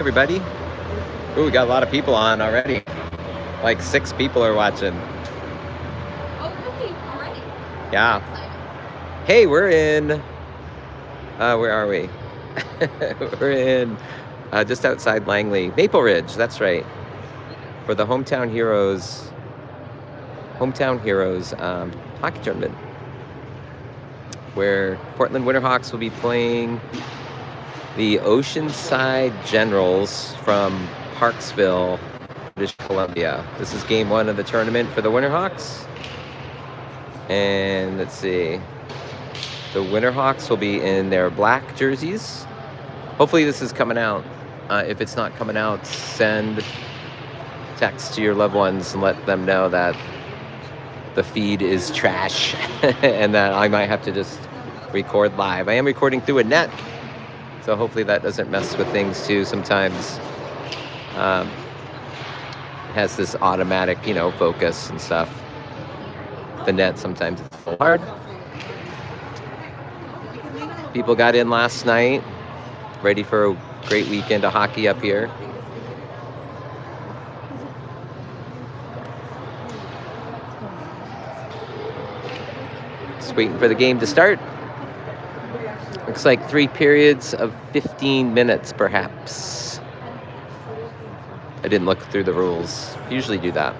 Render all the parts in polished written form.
Everybody. Ooh, we got a lot of people on already. Like 6 people are watching. Oh, really? Already? Yeah. Hey, we're in. Where are we? We're in just outside Langley, Maple Ridge. That's right. For the Hometown Heroes hockey tournament, where Portland Winterhawks will be playing the Oceanside Generals from Parksville, British Columbia. This is game 1 of the tournament for the Winterhawks. And let's see. The Winterhawks will be in their black jerseys. Hopefully this is coming out. If it's not coming out, send text to your loved ones and let them know that the feed is trash and that I might have to just record live. I am recording through a net, so hopefully that doesn't mess with things too. Sometimes it has this automatic, focus and stuff. The net, sometimes it's a little hard. People got in last night, ready for a great weekend of hockey up here. Just waiting for the game to start. Looks like 3 periods of 15 minutes, perhaps. I didn't look through the rules. Usually do that.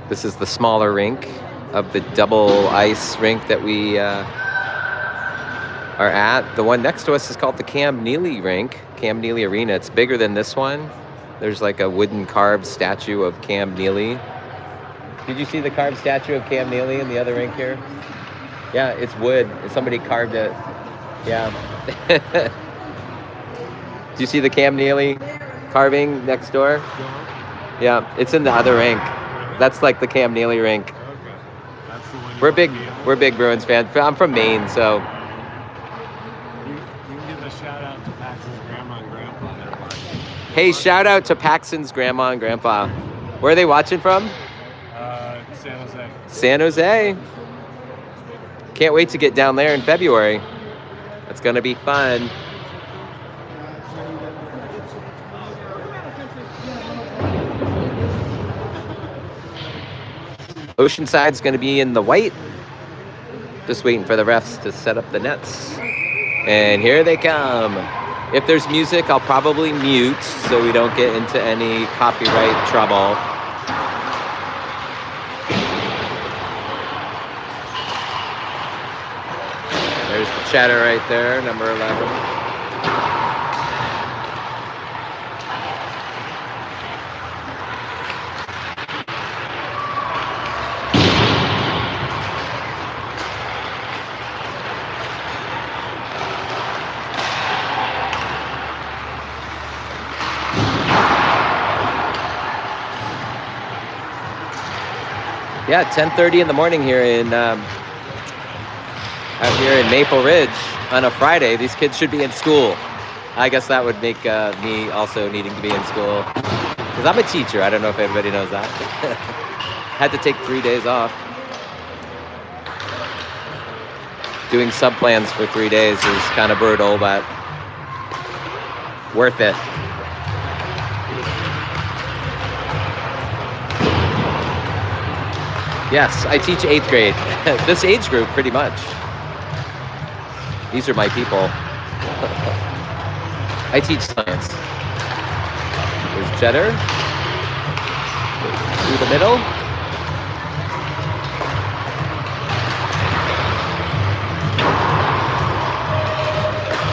This is the smaller rink of the double ice rink that we are at. The one next to us is called the Cam Neely rink, Cam Neely Arena. It's bigger than this one. There's like a wooden carved statue of Cam Neely. Did you see the carved statue of Cam Neely in the other rink here? Yeah, it's wood. Somebody carved it. Yeah. Do you see the Cam Neely carving next door? Yeah, it's in the other rink. That's like the Cam Neely rink. Okay. That's the one. We're big Bruins fans. I'm from Maine, so. You can give a shout out to Paxton's grandma and grandpa there, Mark. Hey, shout out to Paxton's grandma and grandpa. Where are they watching from? San Jose. San Jose. Can't wait to get down there in February. It's gonna be fun. Oceanside's going to be in the white. Just waiting for the refs to set up the nets. And here they come. If there's music, I'll probably mute so we don't get into any copyright trouble. There's the chatter right there, number 11. Yeah, 10:30 in the morning here out here in Maple Ridge on a Friday. These kids should be in school. I guess that would make me also needing to be in school, because I'm a teacher. I don't know if everybody knows that. Had to take 3 days off. Doing sub-plans for 3 days is kind of brutal, but worth it. Yes, I teach 8th grade. This age group, pretty much. These are my people. I teach science. There's Cheddar. Through the middle.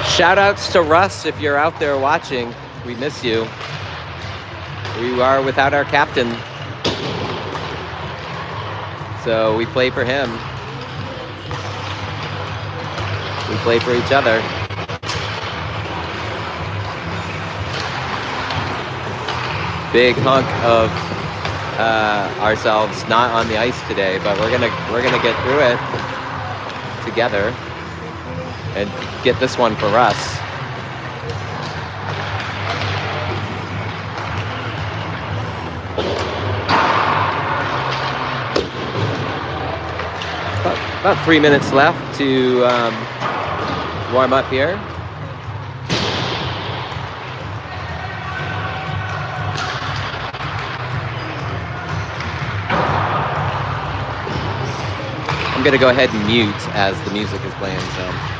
Shout outs to Russ if you're out there watching. We miss you. We are without our captain. So we play for him. We play for each other. Big hunk of ourselves not on the ice today, but we're gonna get through it together and get this one for us. About 3 minutes left to warm up here. I'm gonna go ahead and mute as the music is playing, so.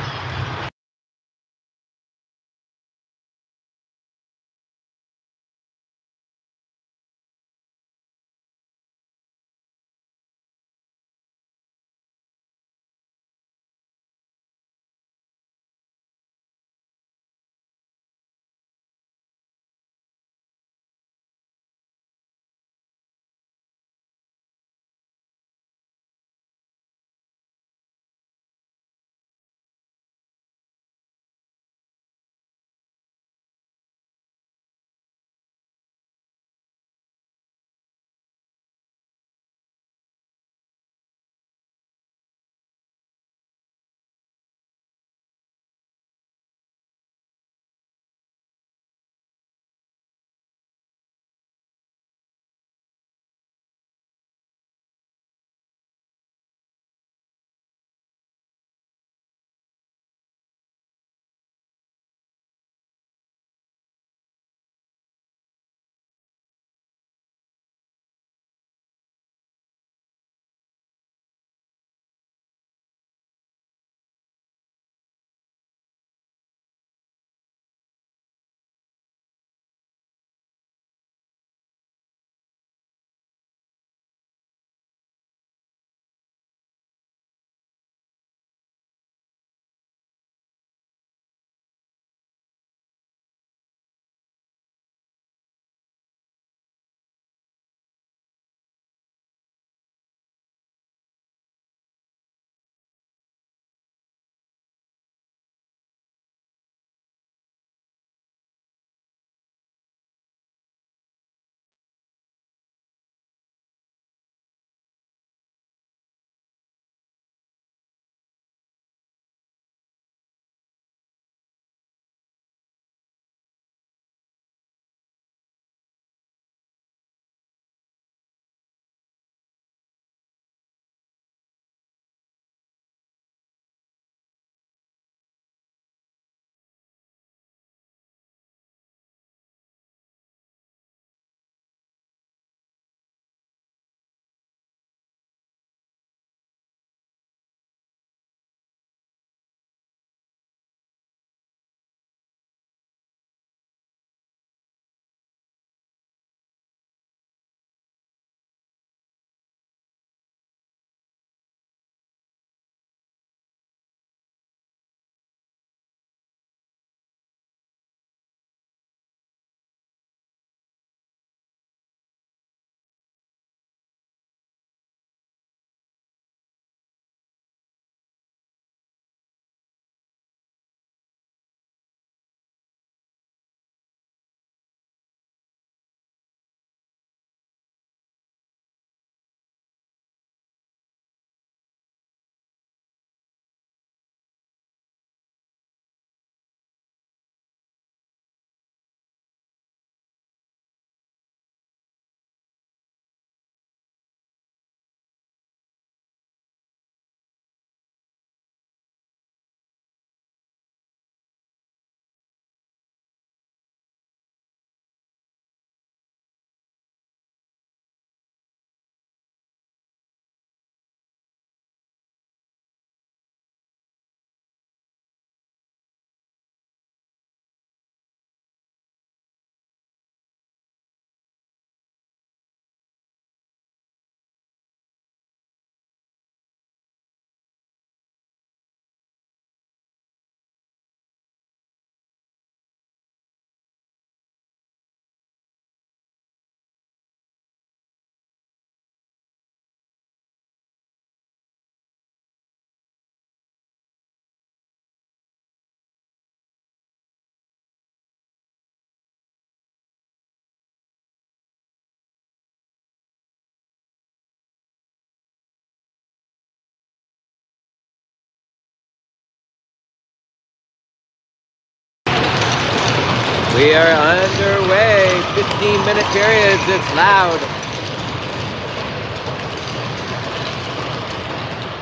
We are underway. 15-minute periods. It's loud.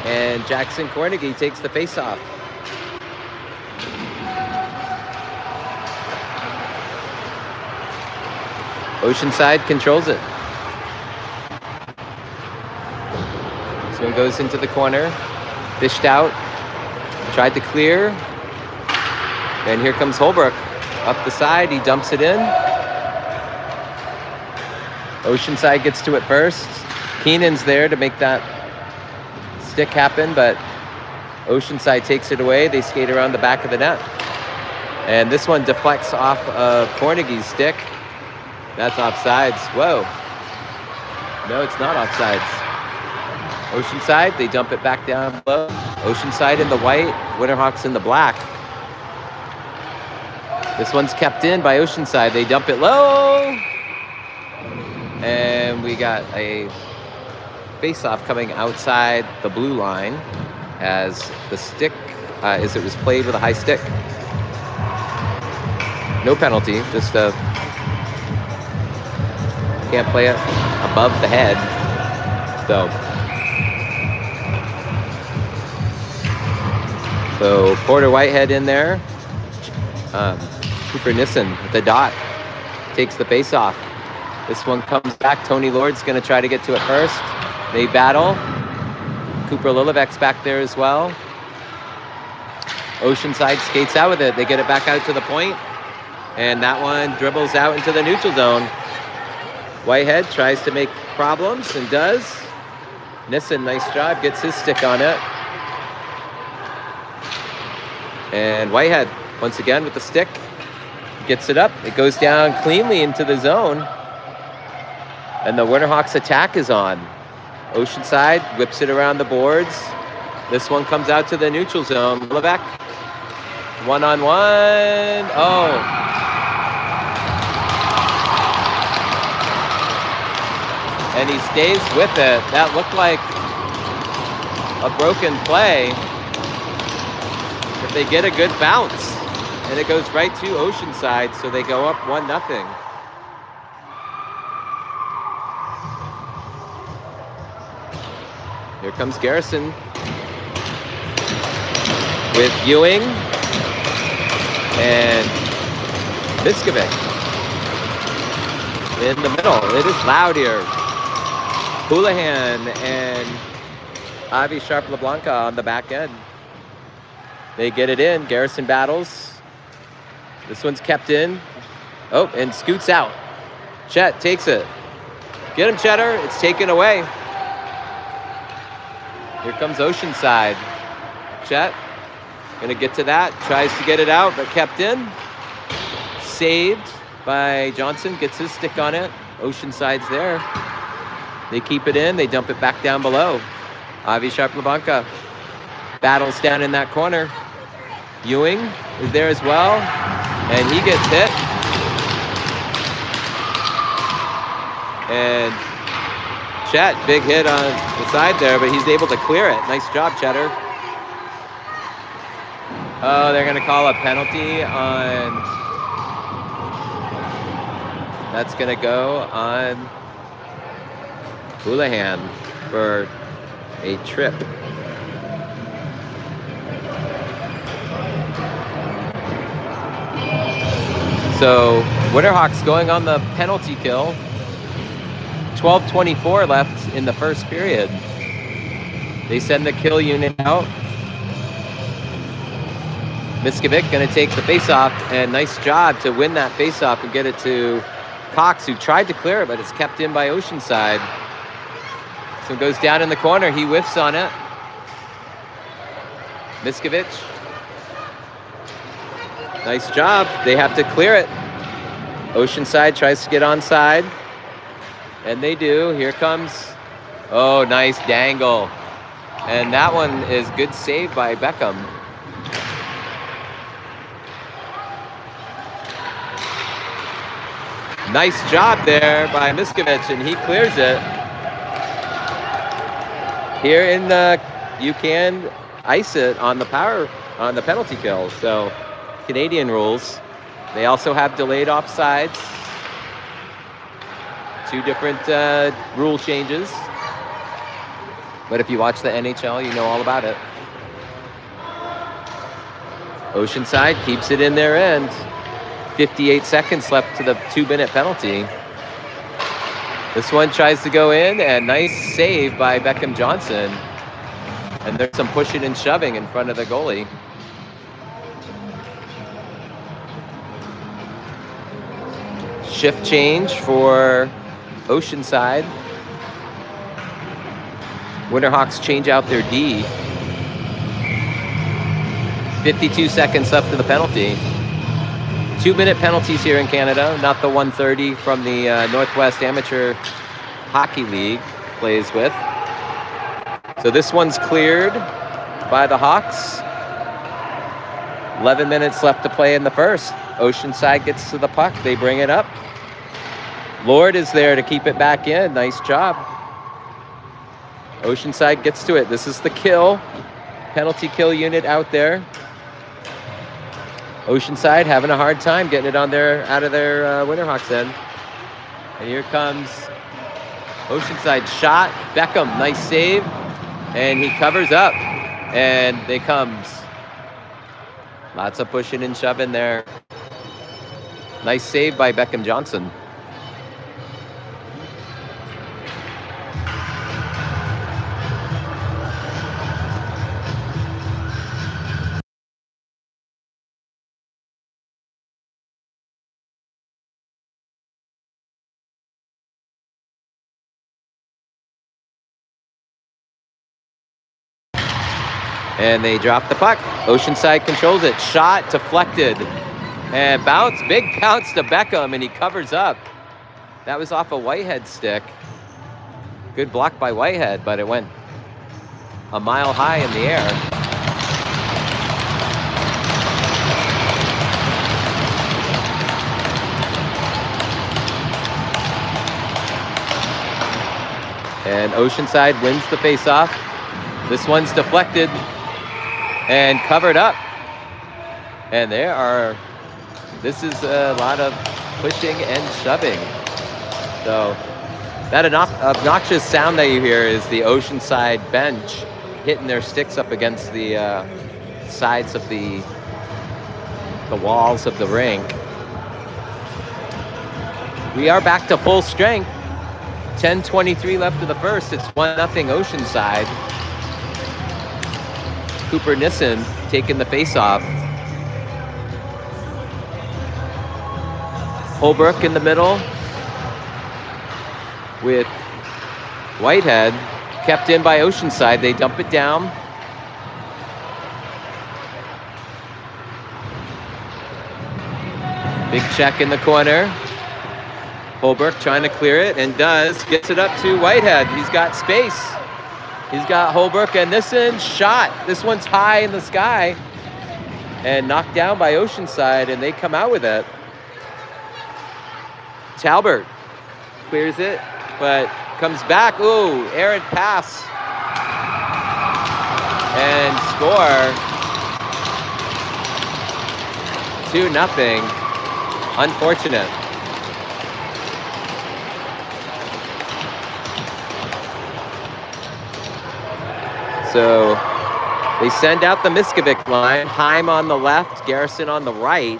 And Jackson Cornegie takes the face-off. Oceanside controls it. This one goes into the corner. Dished out. Tried to clear. And here comes Holbrook. Up the side, he dumps it in. Oceanside gets to it first. Keenan's there to make that stick happen, but Oceanside takes it away. They skate around the back of the net. And this one deflects off of Cornegie's stick. That's offsides. Whoa. No, it's not offsides. Oceanside, they dump it back down below. Oceanside in the white, Winterhawks in the black. This one's kept in by Oceanside. They dump it low. And we got a face-off coming outside the blue line as the stick, as it was played with a high stick. No penalty, just can't play it above the head. So Porter Whitehead in there. Cooper Nissen with the dot takes the face off. This one comes back. Tony Lord's going to try to get to it first. They battle. Cooper Lilivek's back there as well. Oceanside skates out with it. They get it back out to the point. And that one dribbles out into the neutral zone. Whitehead tries to make problems and does. Nissen, nice job, gets his stick on it. And Whitehead, once again with the stick, gets it up. It goes down cleanly into the zone. And the Winterhawks attack is on. Oceanside whips it around the boards. This one comes out to the neutral zone. Lilivek, one-on-one. Oh. And he stays with it. That looked like a broken play. But they get a good bounce. And it goes right to Oceanside, so they go up 1-0. Here comes Garrison with Ewing and Miskovic in the middle. It is loud here. Houlihan and Avi Sharp-LeBlanca on the back end. They get it in. Garrison battles. This one's kept in. Oh, and scoots out. Chet takes it. Get him, Cheddar. It's taken away. Here comes Oceanside. Chet, gonna get to that. Tries to get it out, but kept in. Saved by Johnson. Gets his stick on it. Oceanside's there. They keep it in. They dump it back down below. Avi Sharp-LeBlanca battles down in that corner. Ewing is there as well, and he gets hit. And Chet, big hit on the side there, but he's able to clear it. Nice job, Cheddar. Oh, they're going to call a penalty on... That's going to go on Houlihan for a trip. So Winterhawks going on the penalty kill. 12:24 left in the first period. They send the kill unit out. Miskovic going to take the faceoff, and nice job to win that faceoff and get it to Cox, who tried to clear it, but it's kept in by Oceanside. So it goes down in the corner. He whiffs on it. Miskovic. Nice job. They have to clear it. Oceanside tries to get onside. And they do. Here comes... Oh, nice dangle. And that one is good save by Beckham. Nice job there by Miskovic, and he clears it. Here in the... You can ice it on the penalty kill. So, Canadian rules. They also have delayed offsides. 2 different rule changes. But if you watch the NHL, you know all about it. Oceanside keeps it in their end. 58 seconds left to the 2-minute penalty. This one tries to go in, and nice save by Beckham Johnson. And there's some pushing and shoving in front of the goalie. Shift change for Oceanside. Winterhawks change out their D. 52 seconds left of the penalty. 2-minute penalties here in Canada, not the 1:30 from the Northwest Amateur Hockey League plays with. So this one's cleared by the Hawks. 11 minutes left to play in the first. Oceanside gets to the puck. They bring it up. Lord is there to keep it back in. Nice job. Oceanside gets to it. This is the kill. Penalty kill unit out there. Oceanside having a hard time getting it on out of their Winterhawks end. And here comes Oceanside shot. Beckham, nice save. And he covers up. And they comes. Lots of pushing and shoving there. Nice save by Beckham Johnson. And they drop the puck. Oceanside controls it. Shot, deflected. And bounce, big bounce to Beckham, and he covers up. That was off a Whitehead stick. Good block by Whitehead, but it went a mile high in the air. And Oceanside wins the faceoff. This one's deflected and covered up. And this is a lot of pushing and shoving. So that obnoxious sound that you hear is the Oceanside bench hitting their sticks up against the sides of the walls of the rink. We are back to full strength. 10:23 left of the first. It's 1-0 Oceanside. Cooper Nissen taking the face-off. Holbrook in the middle with Whitehead. Kept in by Oceanside. They dump it down. Big check in the corner. Holbrook trying to clear it, and does. Gets it up to Whitehead. He's got space. He's got Holbrook and Nissen. Shot. This one's high in the sky and knocked down by Oceanside, and they come out with it. Talbert clears it, but comes back. Ooh, errant pass. And score. 2-0. Unfortunate. So they send out the Miskovic line. Heim on the left, Garrison on the right.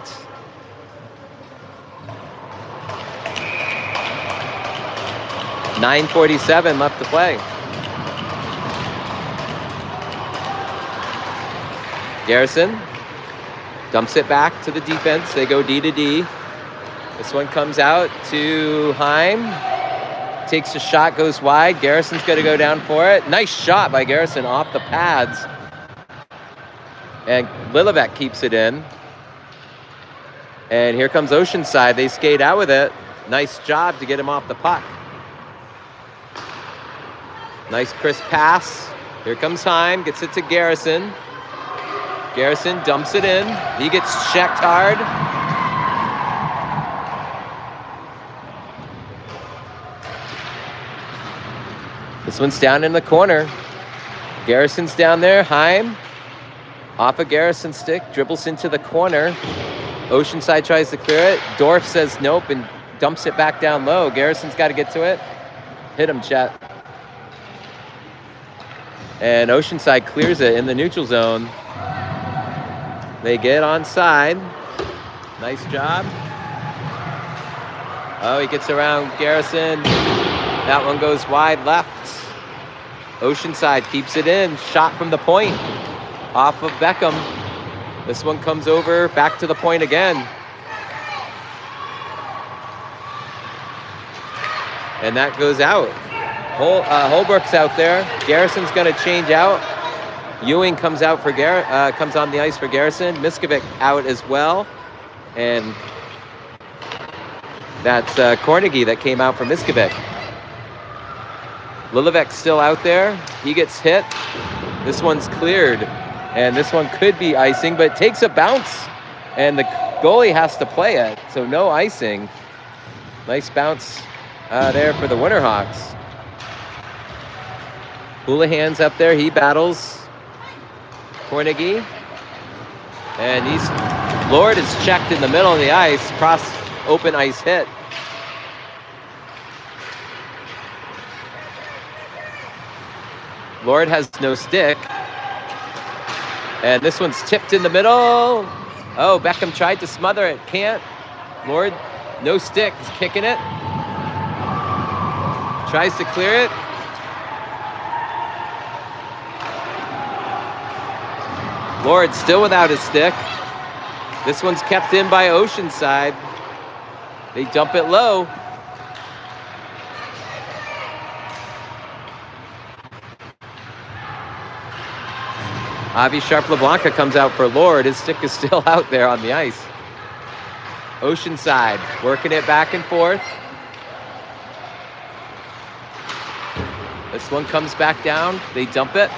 .9:47 left to play. Garrison dumps it back to the defense. They go D to D. This one comes out to Heim. Takes a shot, goes wide. Garrison's going to go down for it. Nice shot by Garrison off the pads. And Lilivec keeps it in. And here comes Oceanside. They skate out with it. Nice job to get him off the puck. Nice crisp pass. Here comes Heim. Gets it to Garrison. Garrison dumps it in. He gets checked hard. This one's down in the corner. Garrison's down there. Heim off a Garrison stick, dribbles into the corner. Oceanside tries to clear it. Dorf says nope and dumps it back down low. Garrison's got to get to it. Hit him, Chet. And Oceanside clears it in the neutral zone. They get onside. Nice job. Oh, he gets around Garrison. That one goes wide left. Oceanside keeps it in. Shot from the point off of Beckham. This one comes over, back to the point again. And that goes out. Holbrook's out there. Garrison's going to change out. Ewing comes out for comes on the ice for Garrison. Miskovic out as well. And that's Kornegay that came out for Miskovic. Lilivek's still out there. He gets hit. This one's cleared. And this one could be icing, but it takes a bounce. And the goalie has to play it. So no icing. Nice bounce there for the Winterhawks. Houlihan's up there. He battles Kornegay. And Lord is checked in the middle of the ice. Cross open ice hit. Lord has no stick. And this one's tipped in the middle. Oh, Beckham tried to smother it. Can't. Lord, no stick. He's kicking it. Tries to clear it. Lord still without his stick. This one's kept in by Oceanside. They dump it low. Avi Sharp-LeBlanca comes out for Lord. His stick is still out there on the ice. Oceanside working it back and forth. This one comes back down. They dump it.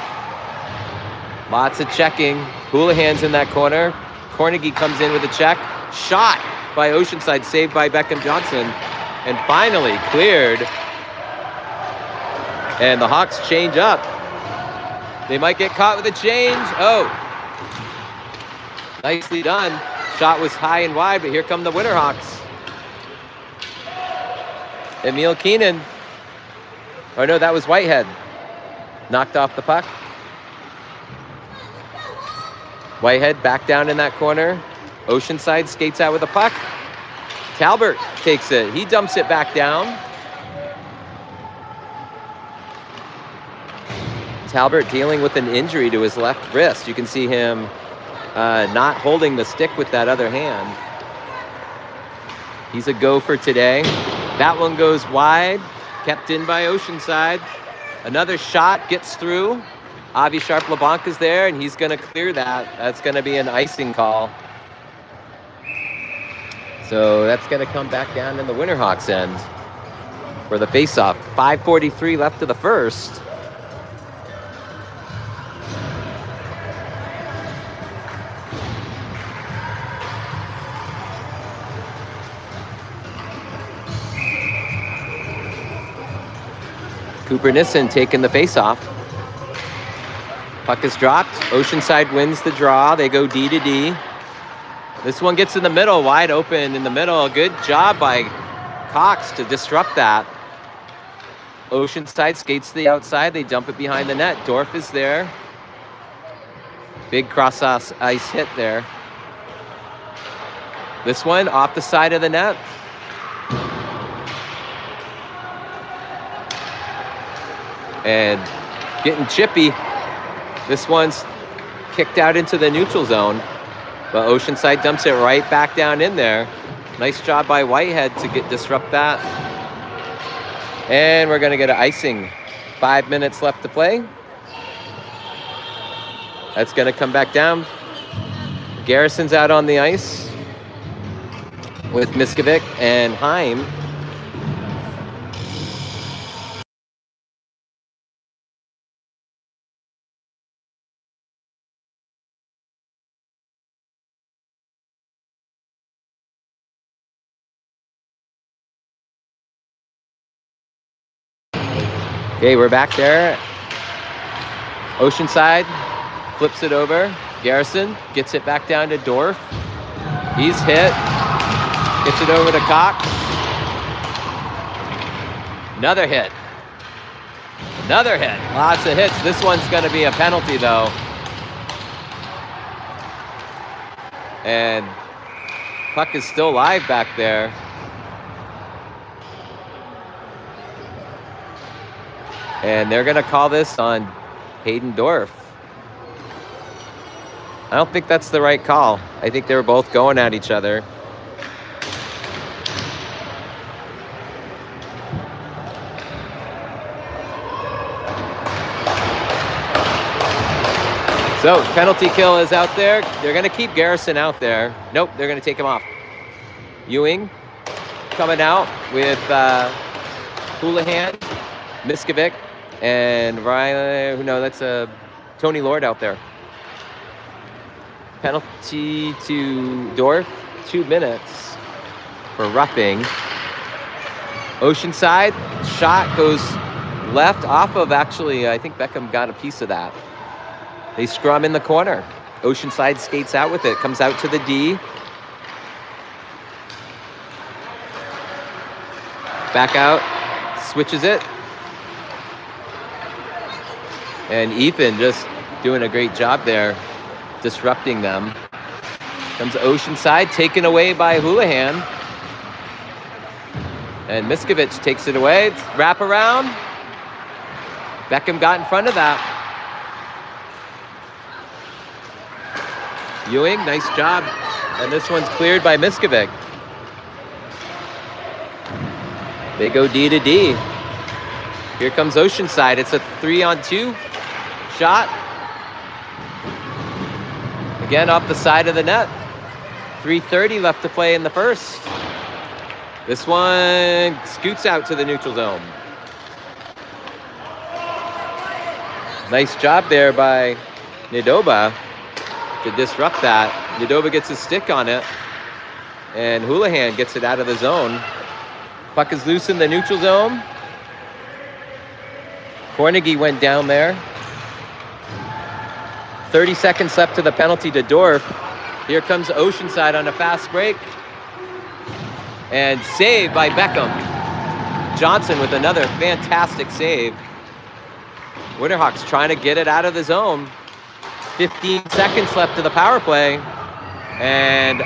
Lots of checking. Houlihan's in that corner. Kornegay comes in with a check. Shot by Oceanside, saved by Beckham Johnson. And finally cleared. And the Hawks change up. They might get caught with a change. Oh. Nicely done. Shot was high and wide, but here come the Winterhawks. Emil Keenan. Oh no, that was Whitehead. Knocked off the puck. Whitehead back down in that corner. Oceanside skates out with the puck. Talbot takes it. He dumps it back down. Talbot dealing with an injury to his left wrist. You can see him not holding the stick with that other hand. He's a go for today. That one goes wide, kept in by Oceanside. Another shot gets through. Avi Sharp-LeBlanca's there, and he's going to clear that. That's going to be an icing call. So that's going to come back down in the Winterhawks end for the faceoff. 5:43 left of the first. Cooper Nissen taking the faceoff. Puck is dropped. Oceanside wins the draw. They go D to D. This one gets in the middle, wide open in the middle. Good job by Cox to disrupt that. Oceanside skates to the outside. They dump it behind the net. Dorf is there. Big cross ice hit there. This one off the side of the net. And getting chippy. This one's kicked out into the neutral zone, but Oceanside dumps it right back down in there. Nice job by Whitehead to disrupt that. And we're gonna get an icing. 5 minutes left to play. That's gonna come back down. Garrison's out on the ice with Miskovic and Heim. Okay, we're back there. Oceanside flips it over. Garrison gets it back down to Dorf. He's hit. Gets it over to Cox. Another hit. Another hit. Lots of hits. This one's going to be a penalty, though. And puck is still live back there. And they're going to call this on Hayden Dorf. I don't think that's the right call. I think they were both going at each other. So, penalty kill is out there. They're going to keep Garrison out there. Nope, they're going to take him off. Ewing coming out with Houlihan, Miskovic, and Ryan. No, that's Tony Lord out there. Penalty to Dorf, 2 minutes for roughing. Oceanside, shot goes left off of, actually, I think Beckham got a piece of that. They scrum in the corner. Oceanside skates out with it, comes out to the D. Back out, switches it. And Ethan just doing a great job there, disrupting them. Comes Oceanside, taken away by Houlihan. And Miskovic takes it away. Wrap around. Beckham got in front of that. Ewing, nice job. And this one's cleared by Miskovic. They go D to D. Here comes Oceanside. It's a 3-on-2 shot. Again, off the side of the net. 3:30 left to play in the first. This one scoots out to the neutral zone. Nice job there by Nidoba to disrupt that. Nidoba gets his stick on it, and Houlihan gets it out of the zone. Puck is loose in the neutral zone. Cornegie went down there. 30 seconds left to the penalty to Dorf. Here comes Oceanside on a fast break. And saved by Beckham. Johnson with another fantastic save. Winterhawks trying to get it out of the zone. 15 seconds left to the power play. And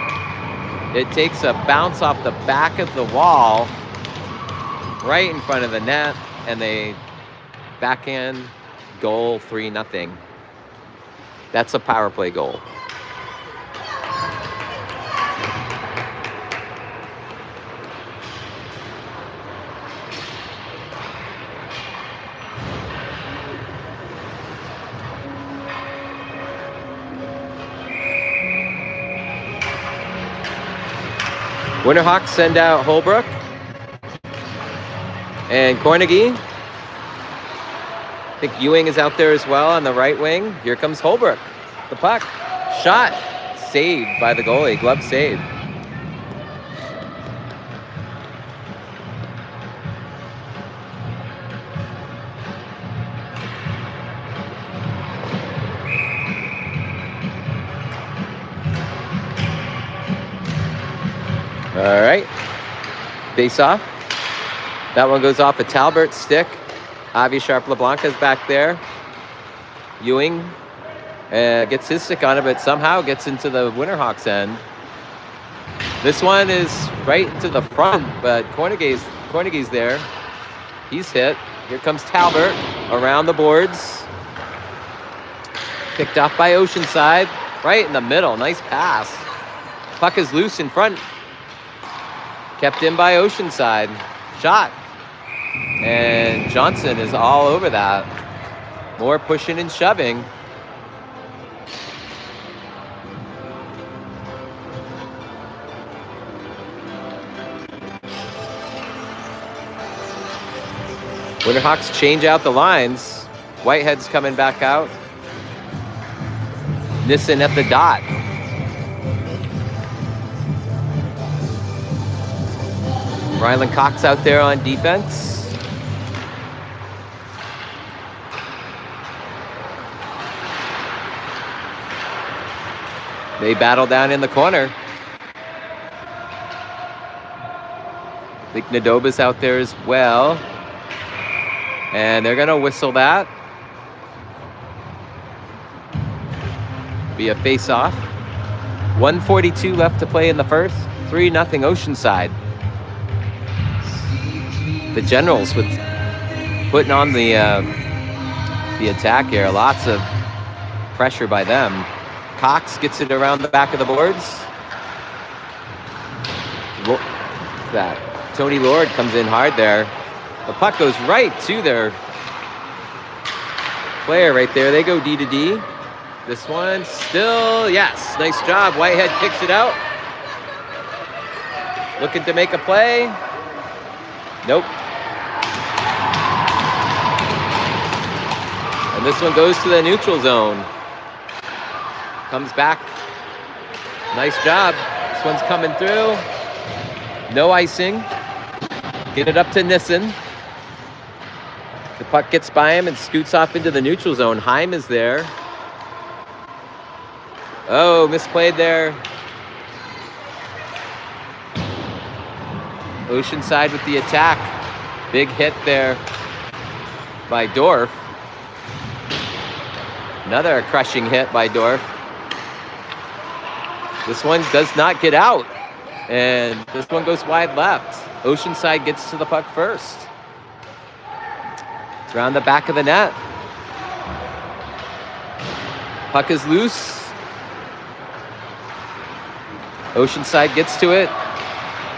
it takes a bounce off the back of the wall right in front of the net. And they backhand goal, 3-0. That's a power play goal. Winterhawks send out Holbrook and Cornegie. I think Ewing is out there as well on the right wing. Here comes Holbrook. The puck. Shot. Saved by the goalie. Glove save. All right. Face off. That one goes off a Talbot stick. Avi Sharp-LeBlanc is back there. Ewing gets his stick on it, but somehow gets into the Winterhawks end. This one is right into the front, but Cornegie's there. He's hit. Here comes Talbot around the boards. Picked off by Oceanside. Right in the middle. Nice pass. Puck is loose in front. Kept in by Oceanside. Shot. And Johnson is all over that. More pushing and shoving. Winterhawks change out the lines. Whitehead's coming back out. Nissen at the dot. Ryland Cox out there on defense. They battle down in the corner. I think Nidoba's out there as well. And they're going to whistle that. Be a face-off. 1:42 left to play in the first. 3-0 Oceanside. The Generals with putting on the attack here. Lots of pressure by them. Cox gets it around the back of the boards. That Tony Lord comes in hard there. The puck goes right to their player right there. They go D to D. This one still, yes, nice job. Whitehead kicks it out. Looking to make a play. Nope. And this one goes to the neutral zone. Comes back. Nice job. This one's coming through. No icing. Get it up to Nissen. The puck gets by him and scoots off into the neutral zone. Heim is there. Oh, misplayed there. Oceanside with the attack. Big hit there by Dorf. Another crushing hit by Dorf. This one does not get out. And this one goes wide left. Oceanside gets to the puck first. It's around the back of the net. Puck is loose. Oceanside gets to it.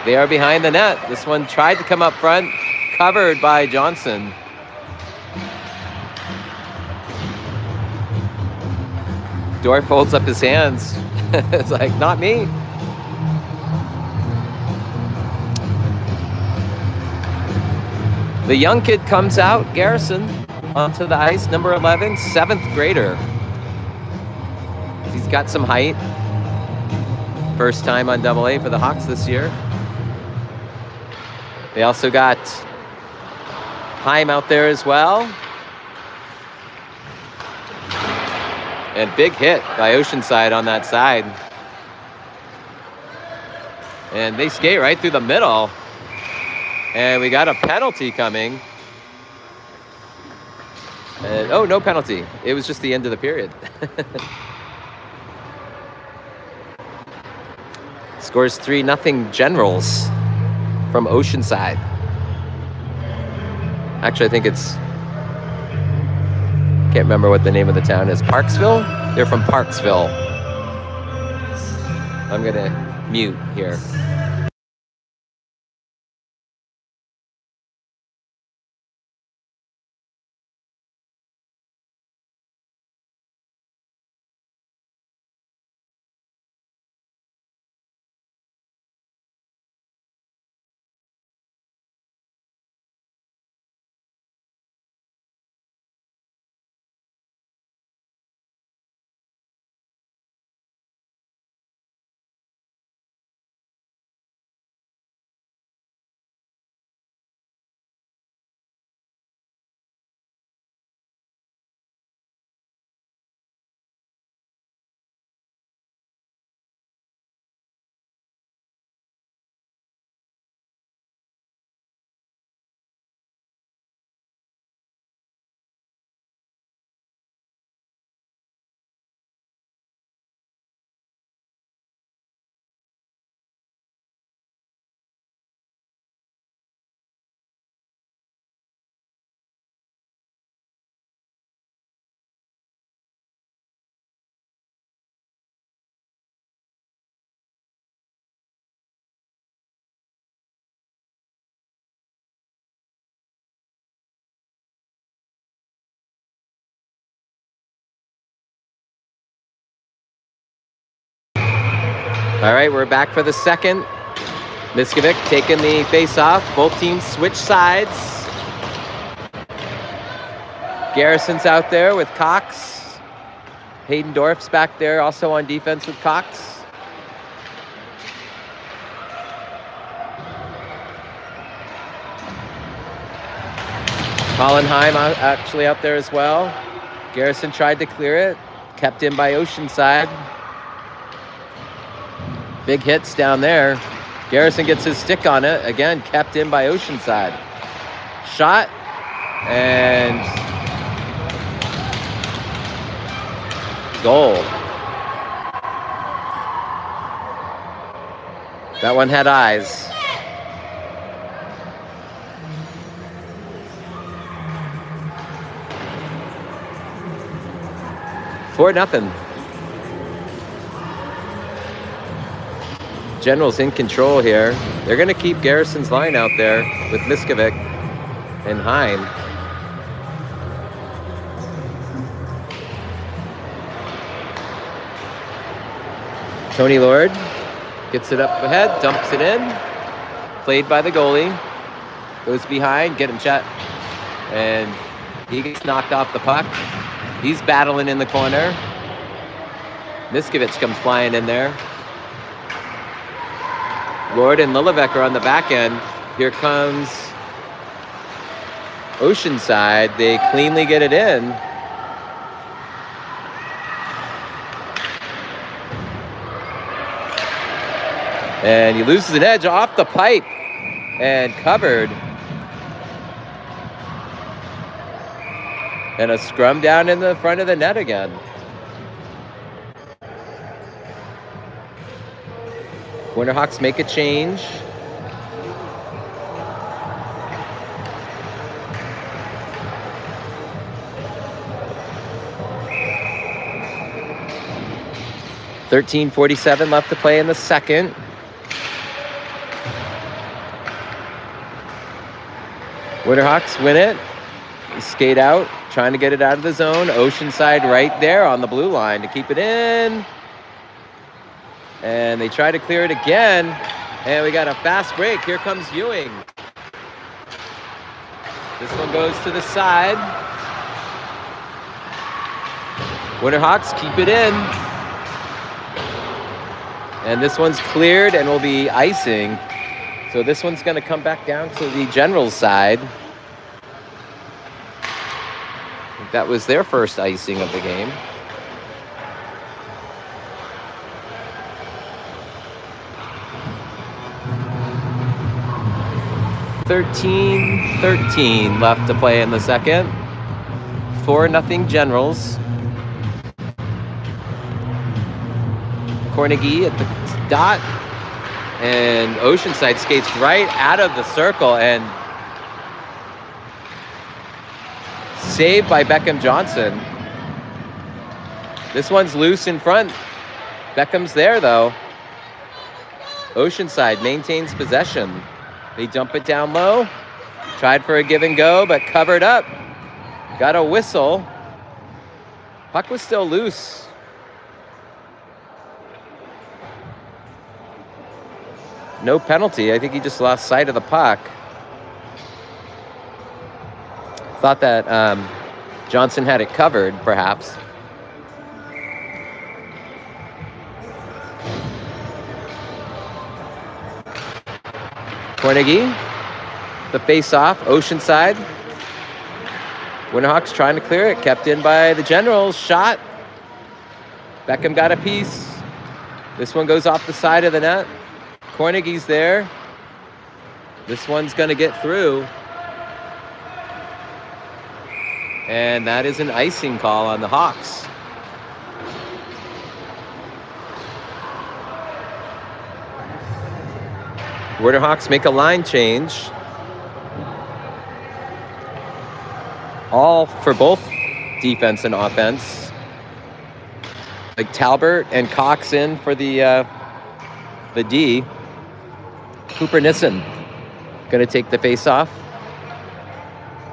They are behind the net. This one tried to come up front, covered by Johnson. Dorf holds up his hands. It's like, not me. The young kid comes out, Garrison, onto the ice, number 11, 7th grader. He's got some height. First time on AA for the Hawks this year. They also got Heim out there as well. And big hit by Oceanside on that side. And they skate right through the middle. And we got a penalty coming. And, oh, no penalty. It was just the end of the period. Scores 3-0 Generals from Oceanside. Actually, I think it's... Can't remember what the name of the town is. Parksville? They're from Parksville. I'm going to mute here. All right, we're back for the second. Miskovic taking the face-off. Both teams switch sides. Garrison's out there with Cox. Hayden Dorf's back there also on defense with Cox. Colin Heim actually out there as well. Garrison tried to clear it. Kept in by Oceanside. Big hits down there. Garrison gets his stick on it. Again, kept in by Oceanside. Shot. And goal. That one had eyes. 4-0. Generals in control here. They're going to keep Garrison's line out there with Miskovic and Heim. Tony Lord gets it up ahead, dumps it in. Played by the goalie. Goes behind, get him shut. And he gets knocked off the puck. He's battling in the corner. Miskovic comes flying in there. Lord and Lillevec are on the back end. Here comes Oceanside. They cleanly get it in. And he loses an edge off the pipe and covered. And a scrum down in the front of the net again. Winterhawks make a change. .47 left to play in the second. Winterhawks win it. They skate out, trying to get it out of the zone. Oceanside right there on the blue line to keep it in. And they try to clear it again. And we got a fast break. Here comes Ewing. This one goes to the side. Winterhawks keep it in. And this one's cleared and will be icing. So this one's going to come back down to the Generals side. I think that was their first icing of the game. .13 left to play in the second. 4-0 Generals. Cornegie at the dot. And Oceanside skates right out of the circle and saved by Beckham Johnson. This one's loose in front. Beckham's there though. Oceanside maintains possession. They dump it down low. Tried for a give and go, but covered up. Got a whistle. Puck was still loose. No penalty. I think he just lost sight of the puck. Thought that Johnson had it covered, perhaps. Cornegie, the face-off, Oceanside. Winterhawks trying to clear it, kept in by the Generals. Shot. Beckham got a piece. This one goes off the side of the net. Cornegie's there. This one's going to get through. And that is an icing call on the Hawks. Winterhawks make a line change. All for both defense and offense. Like Talbert and Cox in for the D. Cooper Nissen going to take the face-off.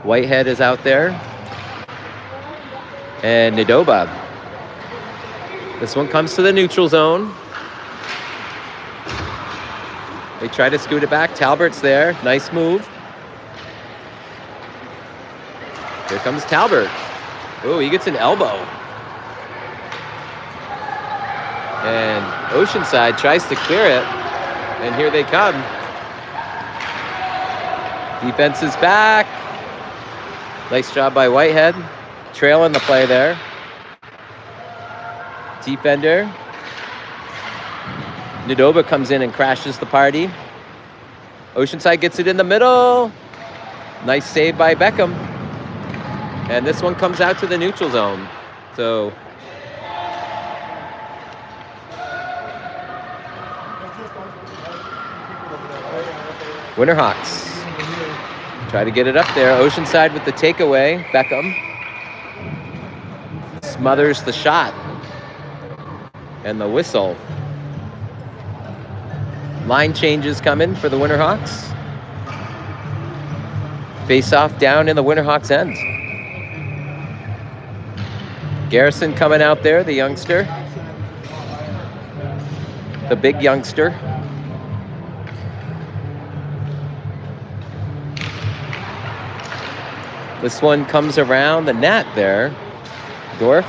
Whitehead is out there. And Nadoba. This one comes to the neutral zone. They try to scoot it back. Talbert's there. Nice move. Here comes Talbert. Oh, he gets an elbow. And Oceanside tries to clear it. And here they come. Defense is back. Nice job by Whitehead. Trailing the play there. Defender. Nadoba comes in and crashes the party. Oceanside gets it in the middle. Nice save by Beckham. And this one comes out to the neutral zone. So Winterhawks try to get it up there. Oceanside with the takeaway. Beckham. smothers the shot. And the whistle. Line changes coming for the Winterhawks. Face off down in the Winterhawks' end. Garrison coming out there, the youngster. The big youngster. This one comes around the net there. Dorf.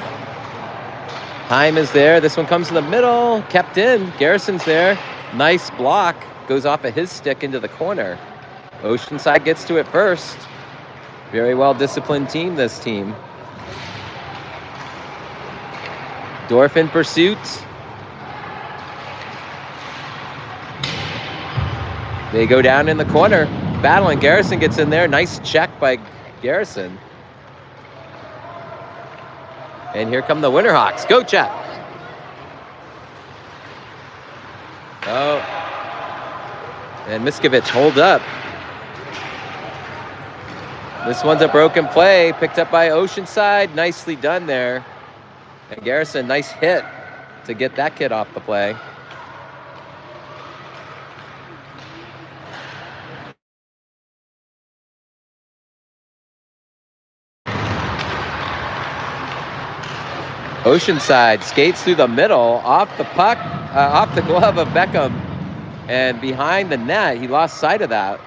Heim is there. This one comes in the middle. Kept in. Garrison's there. Nice block. Goes off of his stick into the corner. Oceanside gets to it first. Very well disciplined team, this team. Dorf in pursuit. They go down in the corner. Battling. Garrison gets in there. Nice check by Garrison. And here come the Winterhawks. Go, Chet. Oh. And Miskovich hold up. This one's a broken play. Picked up by Oceanside. Nicely done there. And Garrison, nice hit to get that kid off the play. Oceanside skates through the middle, off the puck, off the glove of Beckham, and behind the net. He lost sight of that.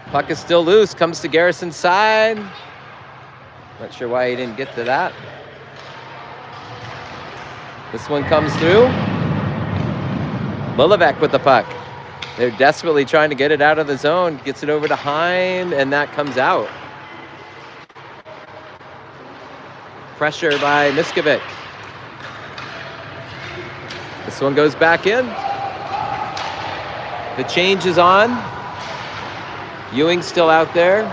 Puck is still loose, comes to Garrison's side. Not sure why he didn't get to that. This one comes through. Lilivek with the puck. They're desperately trying to get it out of the zone. Gets it over to Heim, and that comes out. Pressure by Miskovic. This one goes back in. The change is on. Ewing's still out there.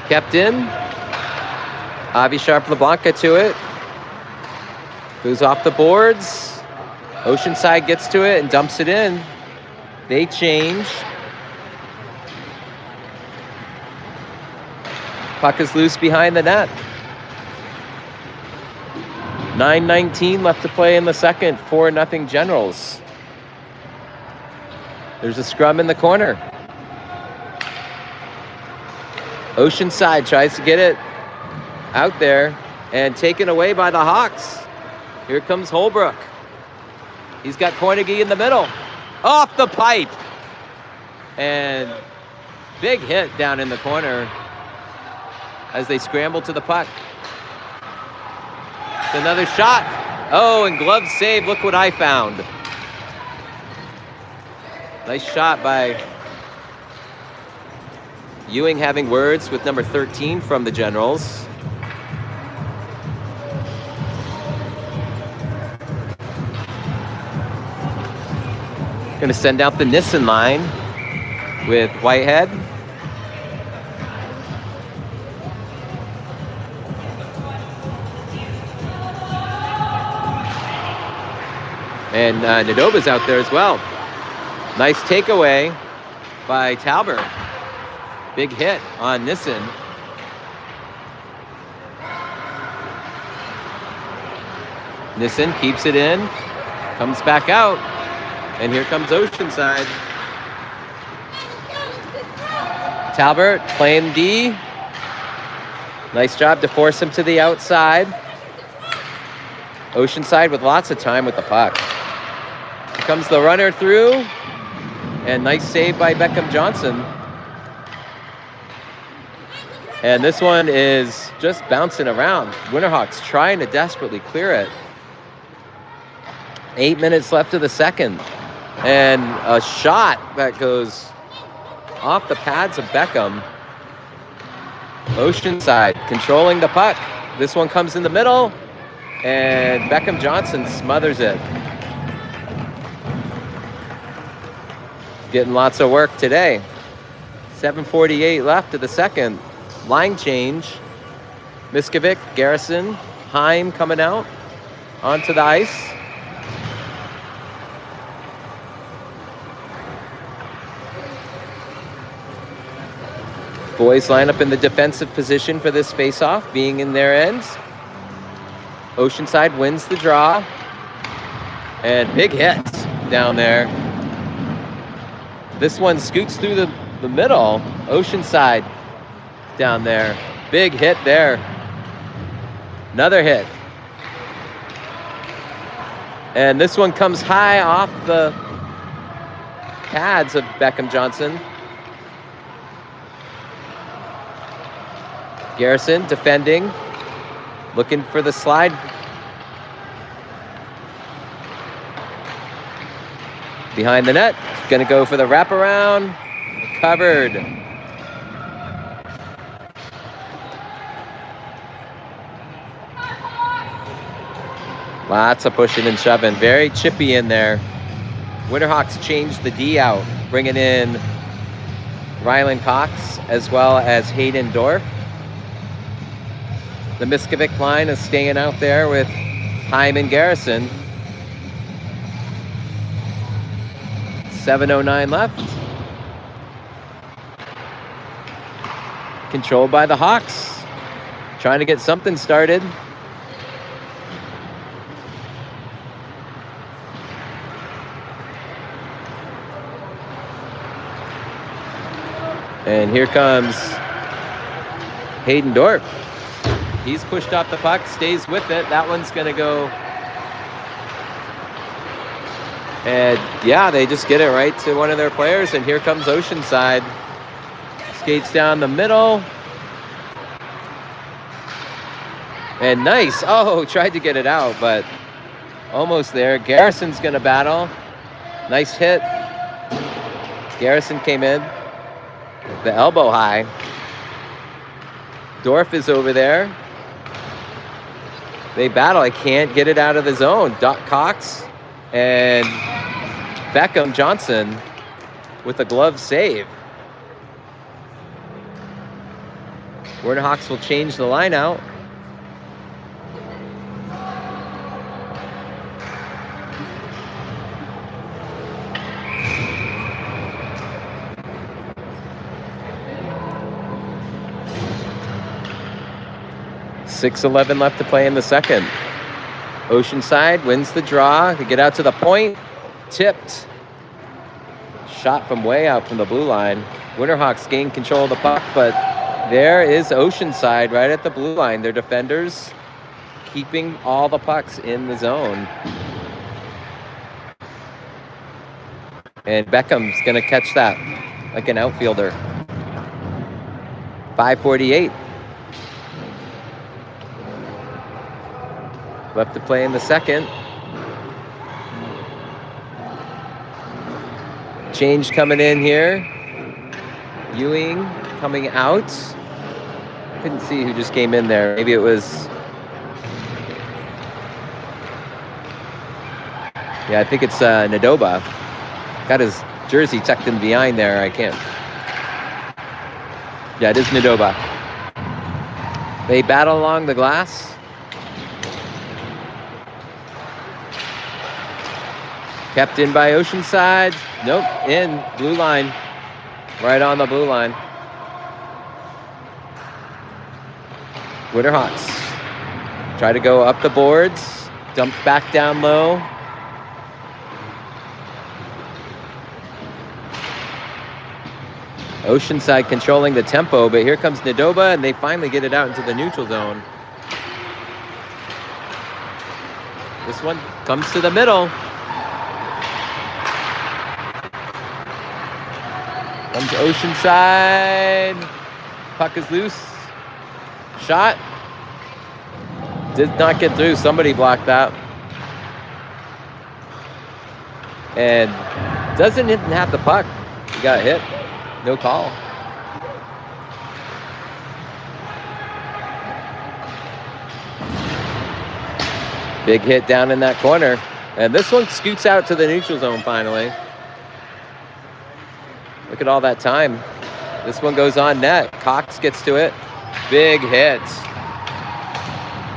Kept in. Avi Sharp-LeBlanca to it. Goes off the boards. Oceanside gets to it and dumps it in. They change. Puck is loose behind the net. 9:19 left to play in the second. 4-0 Generals. There's a scrum in the corner. Oceanside tries to get it out there and taken away by the Hawks. Here comes Holbrook. He's got Kornegay in the middle. Off the pipe. And big hit down in the corner as they scramble to the puck. It's another shot. Oh, and glove save. Look what I found. Nice shot by Ewing, having words with number 13 from the Generals. Going to send out the Nissen line with Whitehead. And Nadoba's out there as well. Nice takeaway by Talbert. Big hit on Nissen. Nissen keeps it in, comes back out, and here comes Oceanside. Talbert playing D. Nice job to force him to the outside. Oceanside with lots of time with the puck. Here comes the runner through, and nice save by Beckham Johnson. And this one is just bouncing around. Winterhawks trying to desperately clear it. 8 minutes left of the second. And a shot that goes off the pads of Beckham. Oceanside controlling the puck. This one comes in the middle, and Beckham Johnson smothers it. Getting lots of work today. 7:48 left of the second. Line change. Miskovic, Garrison, Heim coming out onto the ice. Boys line up in the defensive position for this face-off, being in their ends. Oceanside wins the draw. And big hit down there. This one scoots through the middle. Oceanside down there. Big hit there. Another hit. And this one comes high off the pads of Beckham Johnson. Garrison defending, looking for the slide. Behind the net, gonna go for the wraparound, covered. Lots of pushing and shoving, very chippy in there. Winterhawks changed the D out, bringing in Rylan Cox as well as Hayden Dorff. The Miskovic line is staying out there with Hyman Garrison. 7:09 left. Controlled by the Hawks. Trying to get something started. And here comes Hayden Dorff. He's pushed off the puck, stays with it. That one's going to go. And yeah, they just get it right to one of their players. And here comes Oceanside. Skates down the middle. And nice. Oh, tried to get it out, but almost there. Garrison's going to battle. Nice hit. Garrison came in. The elbow high. Dorff is over there. They battle. I can't get it out of the zone. Cox and Beckham Johnson with a glove save. Winterhawks will change the line out. .6:11 left to play in the second. Oceanside wins the draw. They get out to the point. Tipped. Shot from way out from the blue line. Winterhawks gain control of the puck, but there is Oceanside right at the blue line. Their defenders keeping all the pucks in the zone. And Beckham's going to catch that like an outfielder. 5:48. Left to play in the second. Change coming in here. Ewing coming out. Couldn't see who just came in there. Maybe it was... Yeah, I think it's Nadoba. Got his jersey tucked in behind there. I can't... Yeah, it is Nadoba. They battle along the glass. Kept in by Oceanside. Nope, in. Blue line. Right on the blue line. Winterhawks try to go up the boards. Dumped back down low. Oceanside controlling the tempo, but here comes Nadoba, and they finally get it out into the neutral zone. This one comes to the middle. Comes Oceanside. Puck is loose. Shot. Did not get through. Somebody blocked that. And doesn't even have the puck. He got hit. No call. Big hit down in that corner. And this one scoots out to the neutral zone finally. Look at all that time. This one goes on net. Cox gets to it. Big hit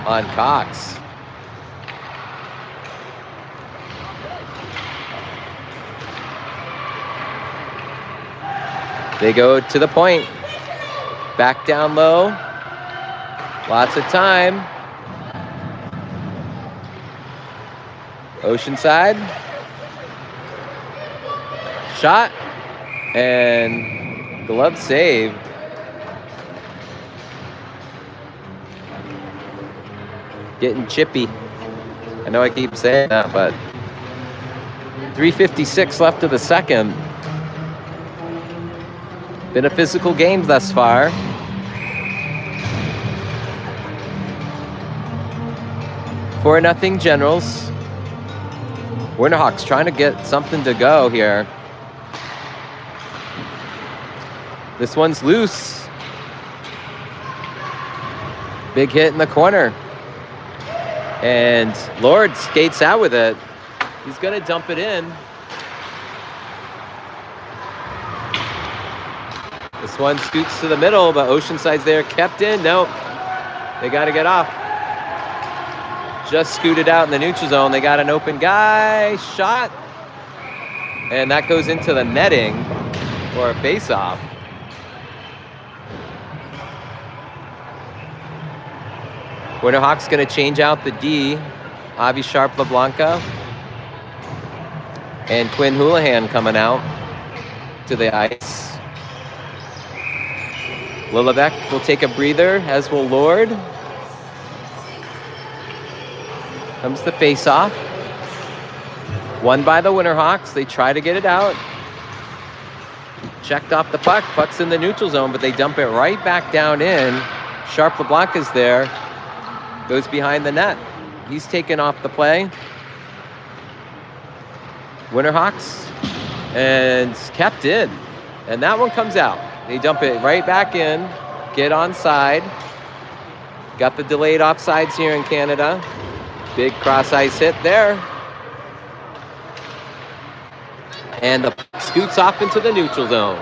on Cox. They go to the point. Back down low. Lots of time. Oceanside. Shot. And glove save. Getting chippy. I know I keep saying that, but 3:56 left of the second. Been a physical game thus far. For nothing Generals. Winterhawks trying to get something to go here. This one's loose. Big hit in the corner. And Lord skates out with it. He's going to dump it in. This one scoots to the middle, but Oceanside's there, kept in. Nope. They got to get off. Just scooted out in the neutral zone. They got an open guy. Shot. And that goes into the netting for a face-off. Winterhawks going to change out the D. Avi Sharp-LeBlanca. And Quinn Houlihan coming out to the ice. Lillevec will take a breather, as will Lord. Comes the face-off. Won by the Winterhawks. They try to get it out. Checked off the puck. Puck's in the neutral zone, but they dump it right back down in. Sharp-LeBlanca's there. Goes behind the net. He's taken off the play. Winterhawks. And kept in. And that one comes out. They dump it right back in. Get onside. Got the delayed offsides here in Canada. Big cross-ice hit there. And the puck scoots off into the neutral zone.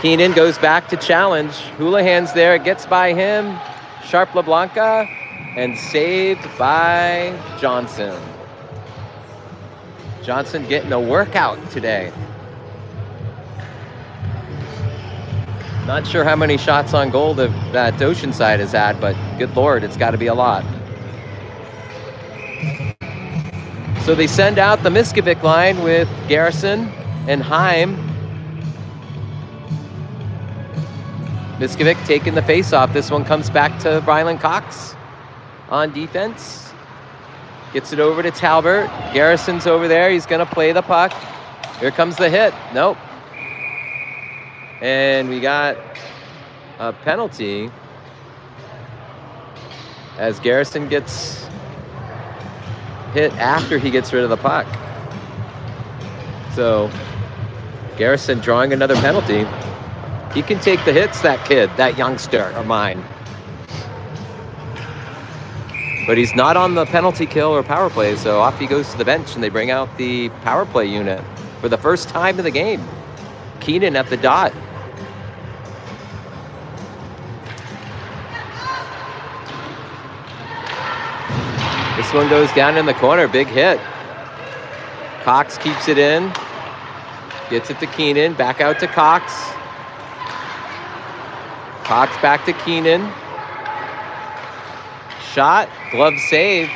Keenan goes back to challenge. Houlihan's there. It gets by him. Sharp-LeBlanca. And saved by Johnson. Johnson getting a workout today. Not sure how many shots on goal that Oceanside has had, but good Lord, it's got to be a lot. So they send out the Miskovic line with Garrison and Heim. Miskovic taking the face-off. This one comes back to Ryland Cox on defense. Gets it over to Talbert. Garrison's over there. He's going to play the puck. Here comes the hit. Nope. And we got a penalty as Garrison gets hit after he gets rid of the puck. So Garrison drawing another penalty. He can take the hits, that kid, that youngster of mine. But he's not on the penalty kill or power play, so off he goes to the bench, and they bring out the power play unit for the first time in the game. Keenan at the dot. This one goes down in the corner, big hit. Cox keeps it in, gets it to Keenan, back out to Cox. Cox back to Keenan. Shot, glove save.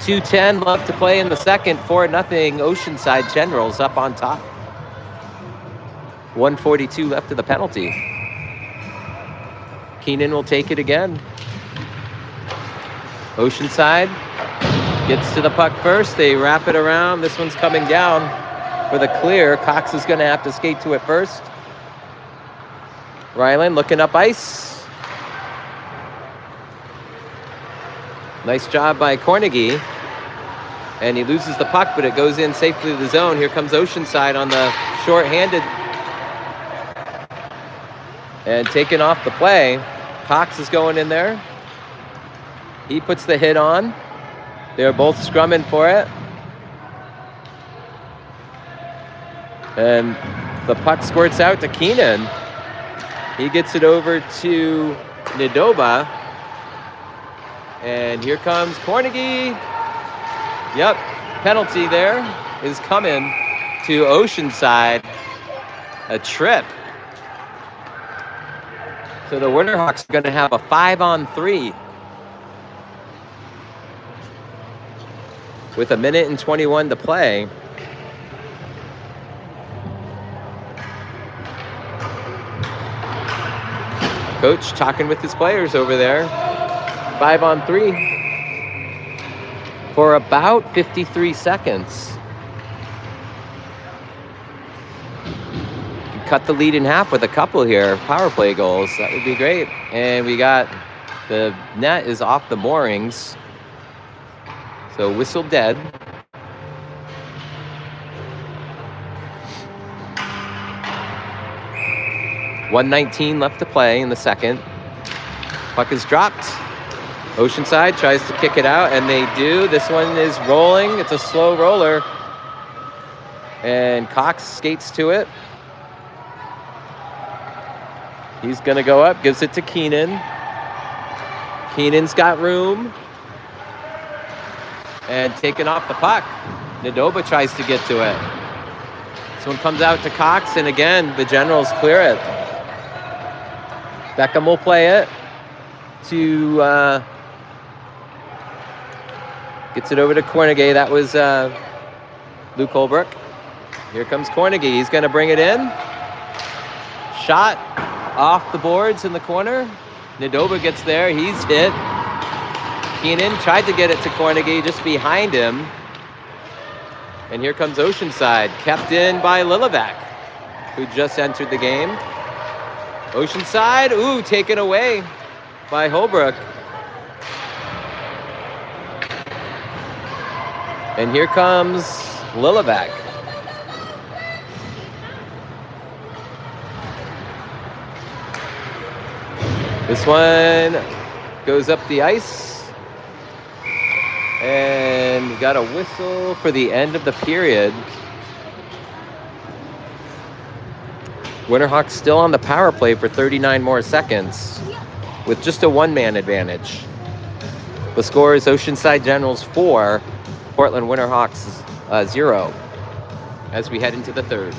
2:10 left to play in the second. 4-0 Oceanside Generals up on top. 1:42 left of the penalty. Keenan will take it again. Oceanside gets to the puck first. They wrap it around. This one's coming down for the clear. Cox is going to have to skate to it first. Ryland looking up ice. Nice job by Cornegie. And he loses the puck, but it goes in safely to the zone. Here comes Oceanside on the short-handed. And taking off the play. Cox is going in there. He puts the hit on. They're both scrumming for it. And the puck squirts out to Keenan. He gets it over to Nidoba. And here comes Cornegie. Yep, penalty there. is coming to Oceanside. A trip. So the Winterhawks are going to have a 5-on-3 with 1:21 to play. Coach talking with his players over there. 5-on-3 for about 53 seconds. Cut the lead in half with a couple here, power play goals. That would be great. And we got the net is off the moorings. So whistle dead. .119 left to play in the second. Puck is dropped. Oceanside tries to kick it out, and they do. This one is rolling. It's a slow roller. And Cox skates to it. He's going to go up, gives it to Keenan. Keenan's got room. And taken off the puck. Nadoba tries to get to it. This one comes out to Cox, and again, the Generals clear it. Beckham will play it to... gets it over to Cornegay. That was Luke Holbrook. Here comes Cornegay. He's going to bring it in. Shot off the boards in the corner. Nadoba gets there. He's hit. Keenan tried to get it to Cornegay just behind him. And here comes Oceanside, kept in by Lilovac, who just entered the game. Oceanside, ooh, taken away by Holbrook. And here comes Lilovac. This one goes up the ice. And we got a whistle for the end of the period. Winterhawks still on the power play for 39 more seconds with just a one-man advantage. The score is Oceanside Generals 4, Portland Winterhawks 0 as we head into the third.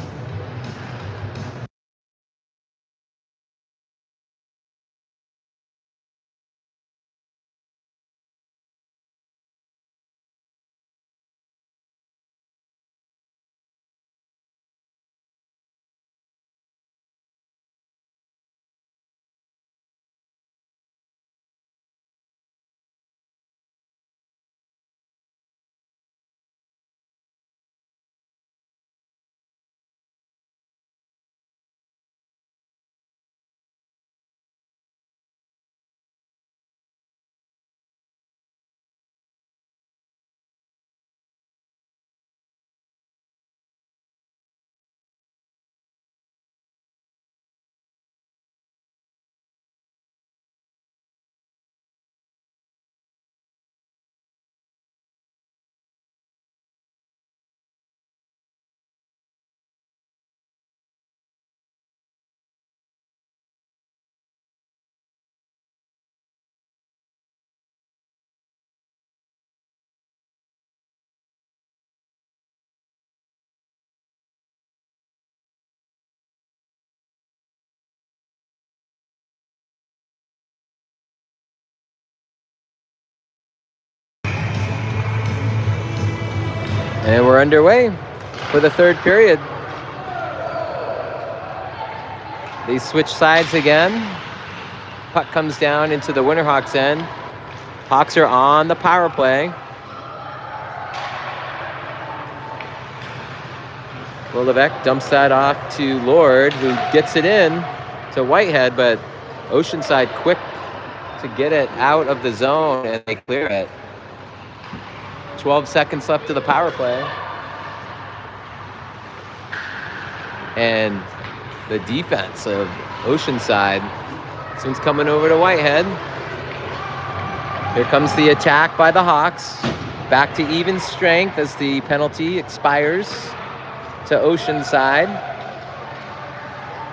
And we're underway for the third period. They switch sides again. Puck comes down into the Winterhawks end. Hawks are on the power play. Lilovac dumps that off to Lord, who gets it in to Whitehead, but Oceanside quick to get it out of the zone, and they clear it. 12 seconds left to the power play. And the defense of Oceanside. This one's coming over to Whitehead. Here comes the attack by the Hawks. Back to even strength as the penalty expires to Oceanside.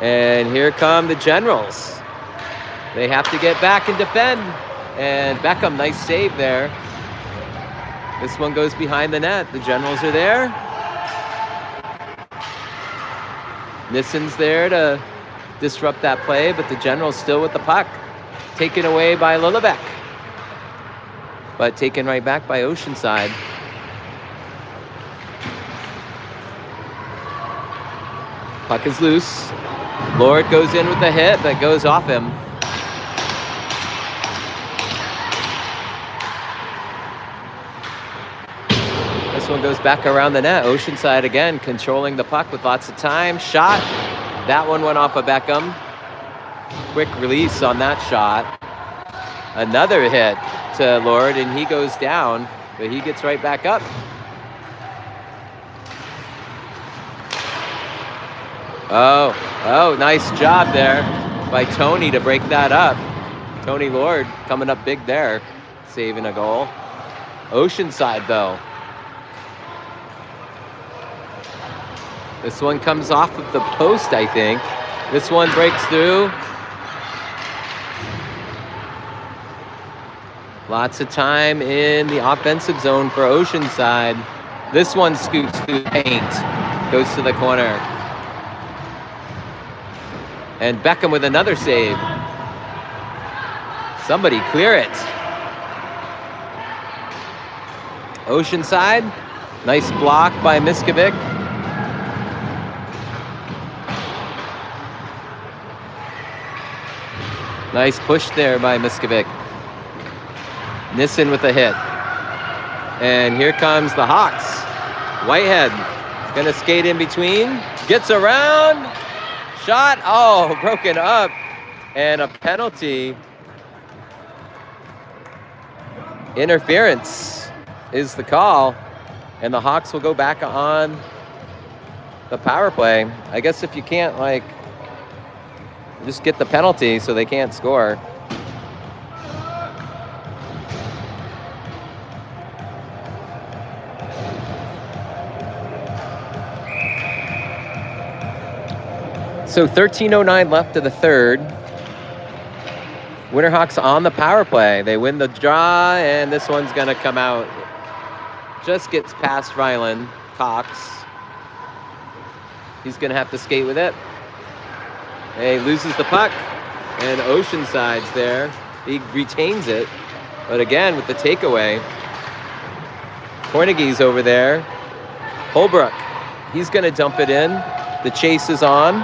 And here come the Generals. They have to get back and defend. And Beckham, nice save there. This one goes behind the net. The Generals are there. Nissen's there to disrupt that play, but the General's still with the puck. Taken away by Lillebeck, but taken right back by Oceanside. Puck is loose. Lord goes in with the hit, but goes off him. This one goes back around the net. Oceanside again controlling the puck with lots of time. Shot. That one went off of Beckham. Quick release on that shot. Another hit to Lord, and he goes down, but he gets right back up. Oh, nice job there by Tony to break that up. Tony Lord coming up big there, saving a goal. Oceanside, though. This one comes off of the post, I think. This one breaks through. Lots of time in the offensive zone for Oceanside. This one scoots through the paint, goes to the corner. And Beckham with another save. Somebody clear it. Oceanside, nice block by Miskovic. Nice push there by Miskovic. Nissen with a hit. And here comes the Hawks. Whitehead gonna skate in between. Gets around. Shot. Oh, broken up. And a penalty. Interference is the call. And the Hawks will go back on the power play. I guess if you can't, just get the penalty so they can't score. So 13:09 left of the third. Winterhawks on the power play. They win the draw, and this one's gonna come out. Just gets past Ryland Cox. He's gonna have to skate with it. He loses the puck, and Oceanside's there. He retains it, but again with the takeaway. Kornegie's over there. Holbrook, he's gonna dump it in. The chase is on.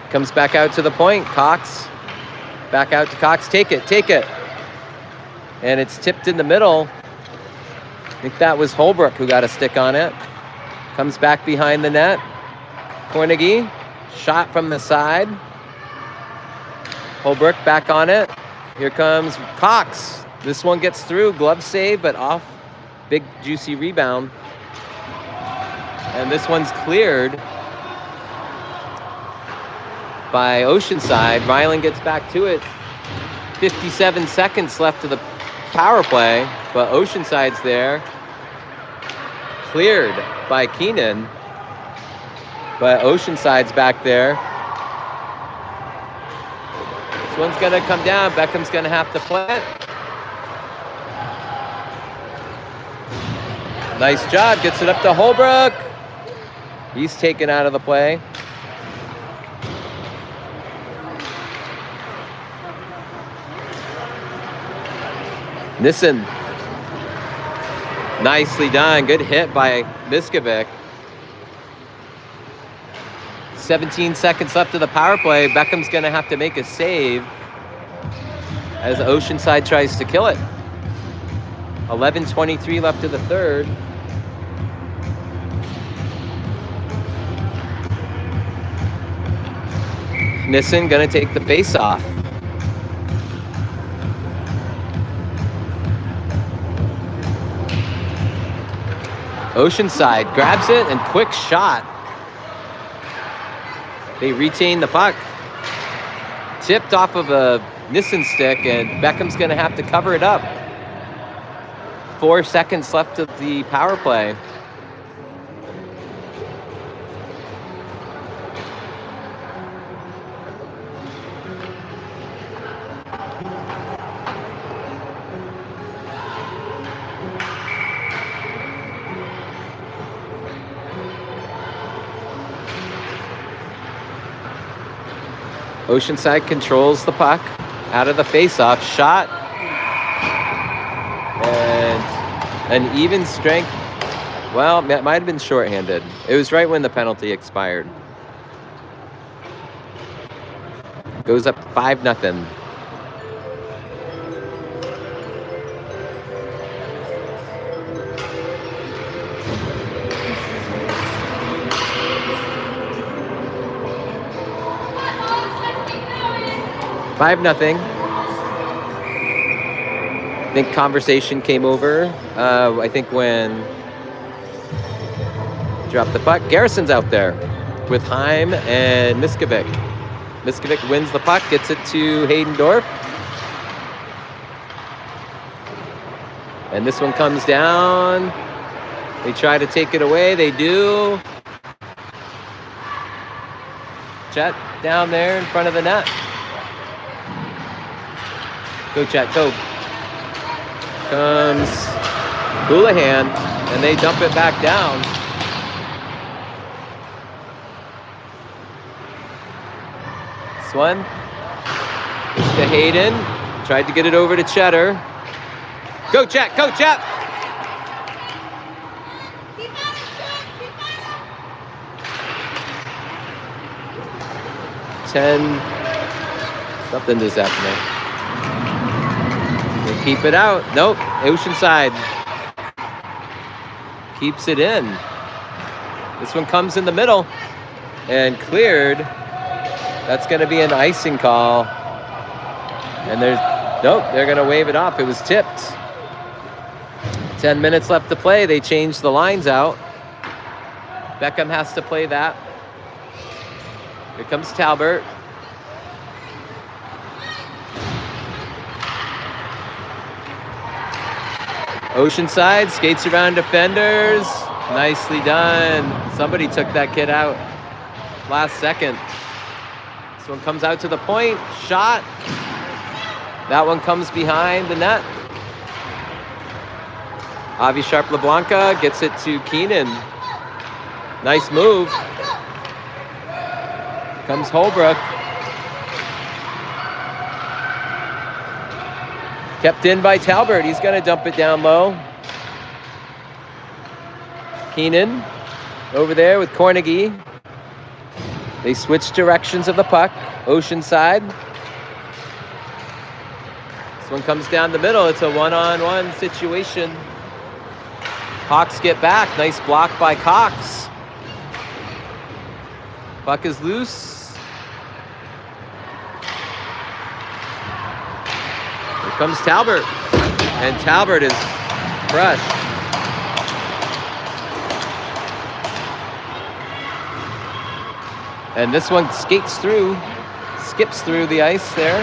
Comes back out to the point. Cox, back out to Cox. Take it. And it's tipped in the middle. I think that was Holbrook who got a stick on it. Comes back behind the net. Kornegie, shot from the side. Holbrook back on it. Here comes Cox. This one gets through. Glove save, but off. Big, juicy rebound. And this one's cleared by Oceanside. Ryland gets back to it. 57 seconds left of the power play, but Oceanside's there. Cleared by Keenan, but Oceanside's back there. This one's gonna come down. Beckham's gonna have to play it. Nice job, gets it up to Holbrook. He's taken out of the play. Nissen. Nicely done. Good hit by Miskovic. 17 seconds left of the power play. Beckham's going to have to make a save as Oceanside tries to kill it. 11:23 left of the third. Nissen going to take the face off. Oceanside grabs it and quick shot. They retain the puck. Tipped off of a Nissen stick, and Beckham's going to have to cover it up. 4 seconds left of the power play. Oceanside controls the puck out of the face-off. Shot. And an even strength. Well, it might have been shorthanded. It was right when the penalty expired. Goes up 5-0. I think conversation came over. I think when dropped the puck. Garrison's out there with Heim and Miskovic. Miskovic wins the puck, gets it to Haydendorf. And this one comes down. They try to take it away. They do. Chet down there in front of the net. Go, Chet, go. Comes Houlihan, and they dump it back down. This one is to Hayden. Tried to get it over to Cheddar. Go, Chet, go, Chet! Something is happening. They keep it out. Nope. Oceanside keeps it in. This one comes in the middle and cleared. That's going to be an icing call. And they're going to wave it off. It was tipped. 10 minutes left to play. They changed the lines out. Beckham has to play that. Here comes Talbot. Oceanside skates around defenders. Nicely done. Somebody took that kid out last second. This one comes out to the point. Shot. That one comes behind the net. Avi Sharp-LeBlanca gets it to Keenan. Nice move. Comes Holbrook. Kept in by Talbot. He's going to dump it down low. Keenan over there with Cornegie. They switch directions of the puck. Oceanside. This one comes down the middle. It's a one-on-one situation. Hawks get back. Nice block by Cox. Puck is loose. Here comes Talbot. And Talbot is crushed. And this one skips through the ice there,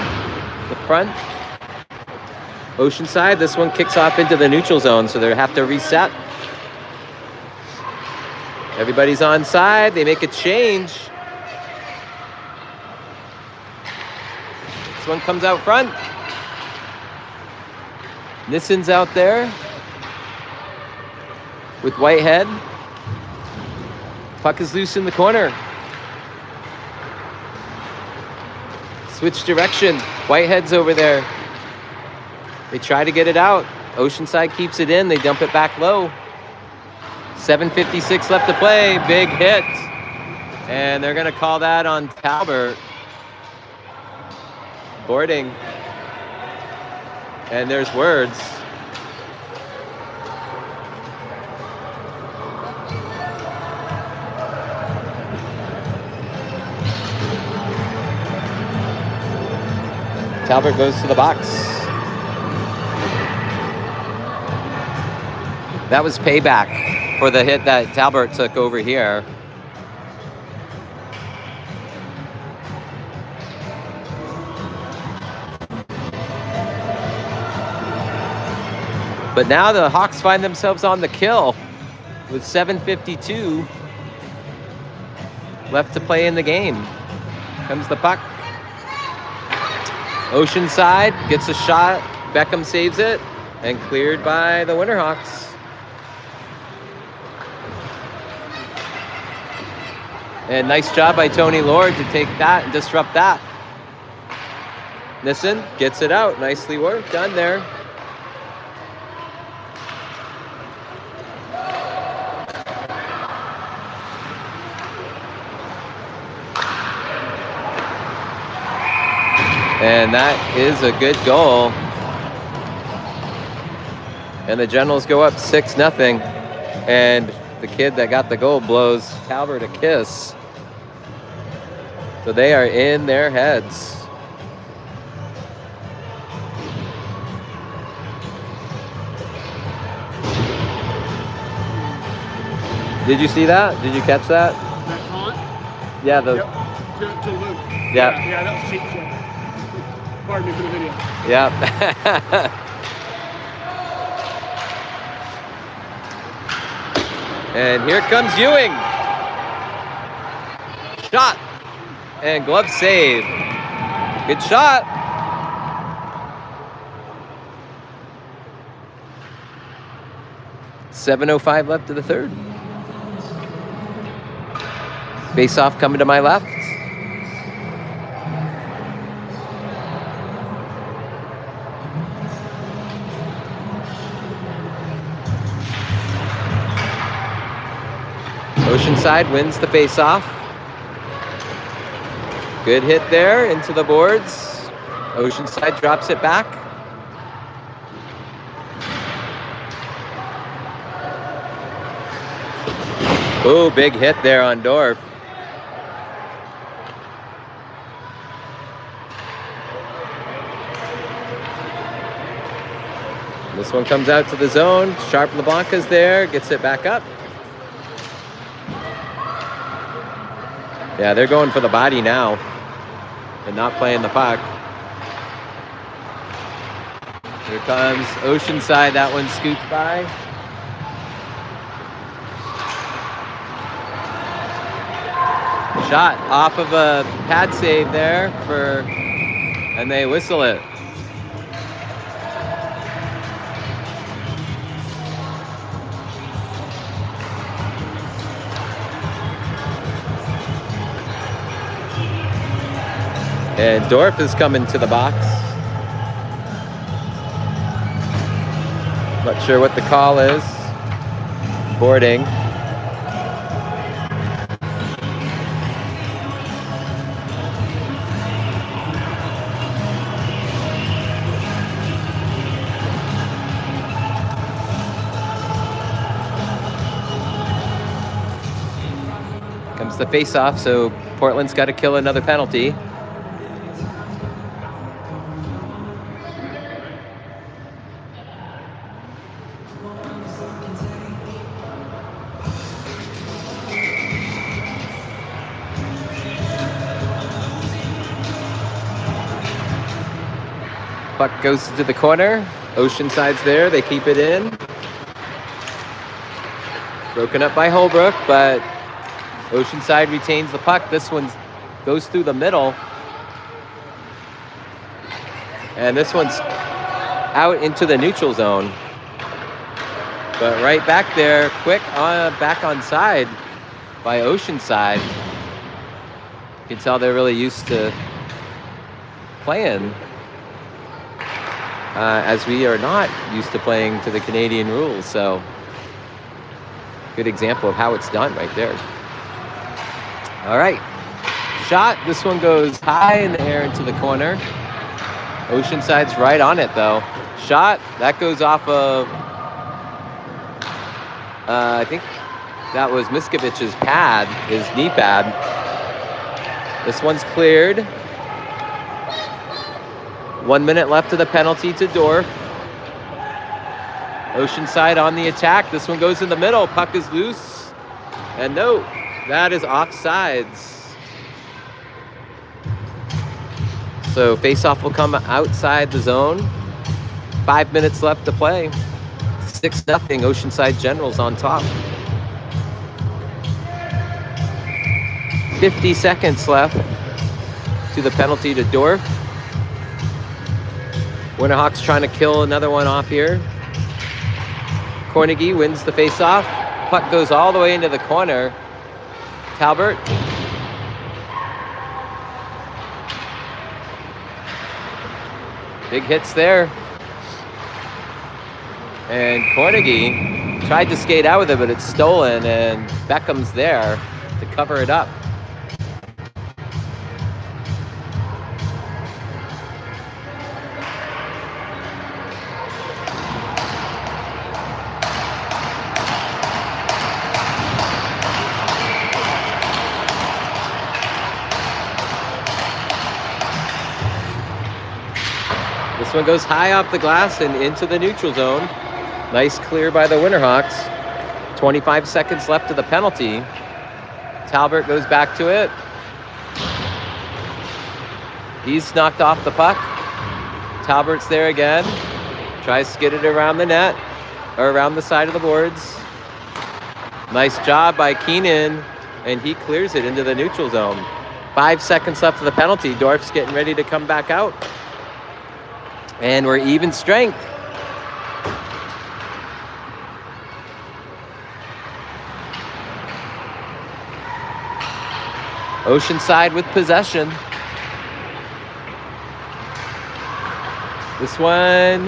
the front. Oceanside, this one kicks off into the neutral zone, so they have to reset. Everybody's on side. They make a change. This one comes out front. Nissen's out there with Whitehead. Puck is loose in the corner. Switch direction. Whitehead's over there. They try to get it out. Oceanside keeps it in. They dump it back low. 7:56 left to play. Big hit. And they're going to call that on Talbot. Boarding. And there's words. Talbot goes to the box. That was payback for the hit that Talbot took over here. But now the Hawks find themselves on the kill with 7:52 left to play in the game. Comes the puck. Oceanside gets a shot. Beckham saves it and cleared by the Winterhawks. And nice job by Tony Lord to take that and disrupt that. Nissen gets it out. Nicely worked. Done there. And that is a good goal. And the Generals go up 6-0. And the kid that got the goal blows Talbert a kiss. So they are in their heads. Did you see that? Did you catch that? That taunt? Yeah, the Yep. To Luke. Yeah. Yeah, that was cheap shot. Pardon me for the video. yeah. And here comes Ewing. Shot. And glove save. Good shot. .705 left of the third. Face off coming to my left. Oceanside wins the face-off. Good hit there into the boards. Oceanside drops it back. Oh, big hit there on Dorf. This one comes out to the zone. Sharp LeBlanca's there, gets it back up. Yeah, they're going for the body now and not playing the puck. Here comes Oceanside. That one scoots by. Shot off of a pad save there and they whistle it. And Dorf is coming to the box. Not sure what the call is. Boarding. Comes the face-off, so Portland's got to kill another penalty. Puck goes to the corner. Oceanside's there. They keep it in. Broken up by Holbrook, but Oceanside retains the puck. This one goes through the middle. And this one's out into the neutral zone. But right back there, quick back on side by Oceanside. You can tell they're really used to playing. As we are not used to playing to the Canadian rules. So, good example of how it's done right there. All right, shot. This one goes high in the air into the corner. Oceanside's right on it, though. Shot. That goes off of, I think that was Miskovich's pad, his knee pad. This one's cleared. 1 minute left of the penalty to Dorf. Oceanside on the attack. This one goes in the middle. Puck is loose. And no, that is offsides. So face-off will come outside the zone. 5 minutes left to play. 6-0 Oceanside Generals on top. 50 seconds left to the penalty to Dorf. Winterhawks trying to kill another one off here. Cornegie wins the face-off. Puck goes all the way into the corner. Talbert. Big hits there. And Carnegie tried to skate out with it, but it's stolen, and Beckham's there to cover it up. This one goes high off the glass and into the neutral zone. Nice clear by the Winterhawks. 25 seconds left of the penalty. Talbert goes back to it. He's knocked off the puck. Talbert's there again. Tries to get it around the net, or around the side of the boards. Nice job by Keenan, and he clears it into the neutral zone. 5 seconds left of the penalty. Dorf's getting ready to come back out. And we're even strength. Oceanside with possession. This one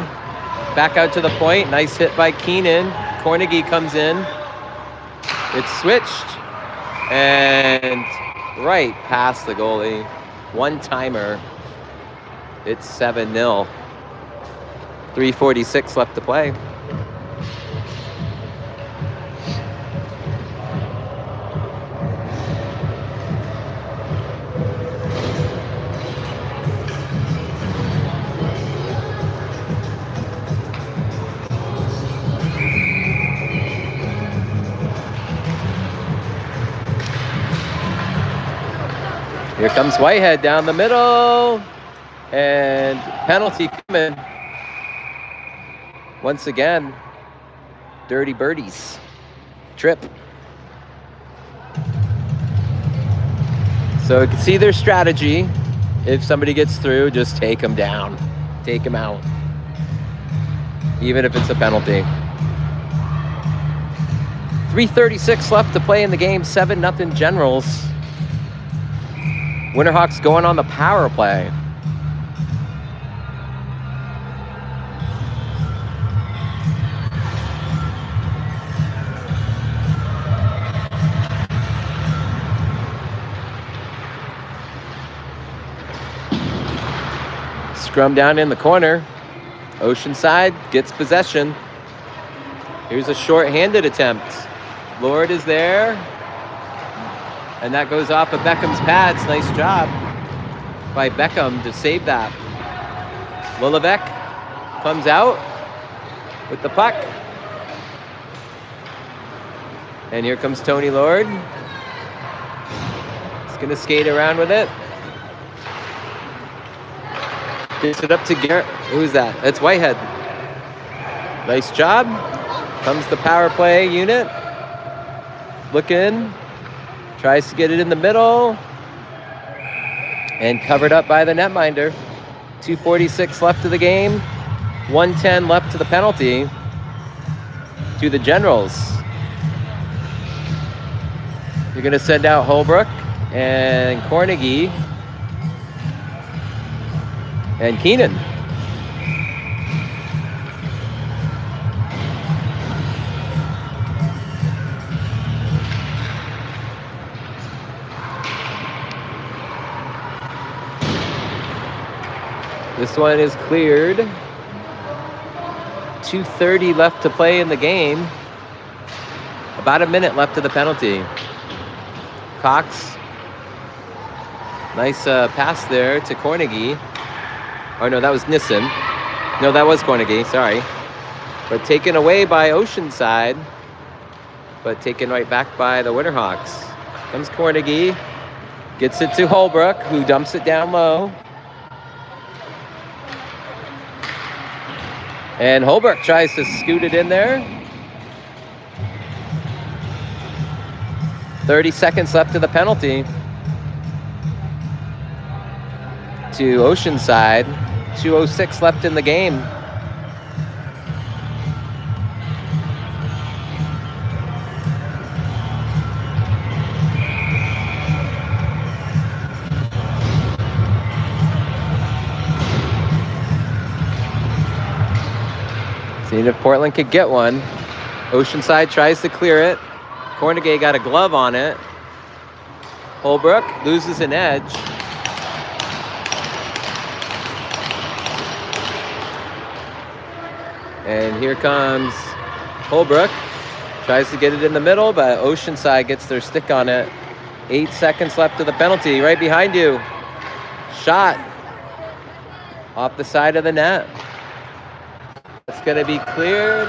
back out to the point. Nice hit by Keenan. Carnegie comes in. It's switched. And right past the goalie. One-timer. It's 7-0. 3:46 left to play. Here comes Whitehead down the middle, and penalty coming. Once again, dirty birdies. Trip. So you can see their strategy. If somebody gets through, just take them down. Take them out. Even if it's a penalty. 3:36 left to play in the game. 7-0 Generals. Winterhawks going on the power play. Scrum down in the corner. Oceanside gets possession. Here's a short-handed attempt. Lord is there. And that goes off of Beckham's pads. Nice job by Beckham to save that. Lilevec comes out with the puck. And here comes Tony Lord. He's going to skate around with it. Gets it up to Garrett. Who's that? It's Whitehead. Nice job. Comes the power play unit. Looking. Tries to get it in the middle. And covered up by the netminder. 2:46 left of the game. 1:10 left to the penalty. To the Generals. You're going to send out Holbrook and Carnegie. And Keenan. This one is cleared. 2:30 left to play in the game. About a minute left of the penalty. Cox. Nice pass there to Carnegie. Oh, no, that was Nissen. No, that was Carnegie, sorry. But taken away by Oceanside. But taken right back by the Winterhawks. Comes Carnegie. Gets it to Holbrook, who dumps it down low. And Holbrook tries to scoot it in there. 30 seconds left of the penalty. To Oceanside. 2:06 left in the game. Seeing if Portland could get one. Oceanside tries to clear it. Cornegay got a glove on it. Holbrook loses an edge. And here comes Holbrook. Tries to get it in the middle, but Oceanside gets their stick on it. 8 seconds left of the penalty. Right behind you. Shot. Off the side of the net. It's going to be cleared.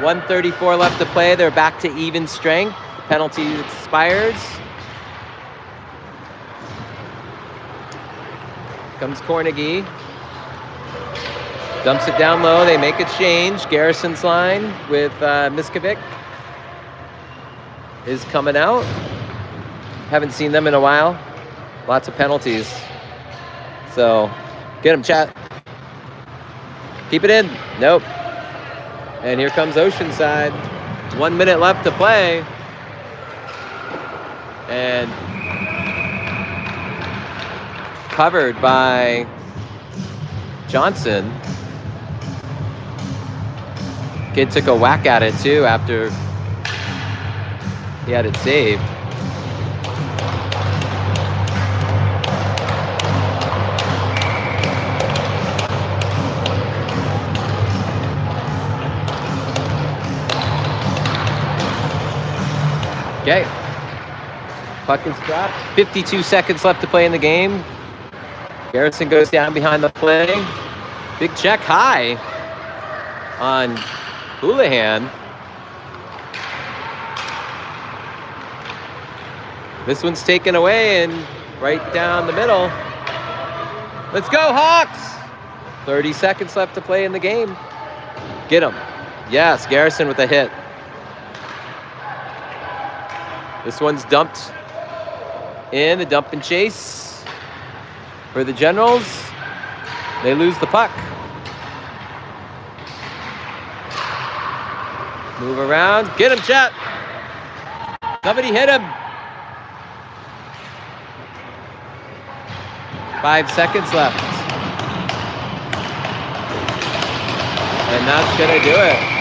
1:34 left to play. They're back to even strength. The penalty expires. Comes Cornegie. Dumps it down low. They make a change. Garrison's line with Miskovic is coming out. Haven't seen them in a while. Lots of penalties. So get him, chat. Keep it in. Nope. And here comes Oceanside. 1 minute left to play. And covered by Johnson. Kid took a whack at it too after he had it saved. Okay. Puck is dropped. 52 seconds left to play in the game. Garrison goes down behind the play. Big check high on Houlihan. This one's taken away and right down the middle. Let's go, Hawks! 30 seconds left to play in the game. Get him. Yes, Garrison with a hit. This one's dumped in the dump and chase for the Generals. They lose the puck. Move around. Get him, chat. Somebody hit him. 5 seconds left. And that's going to do it.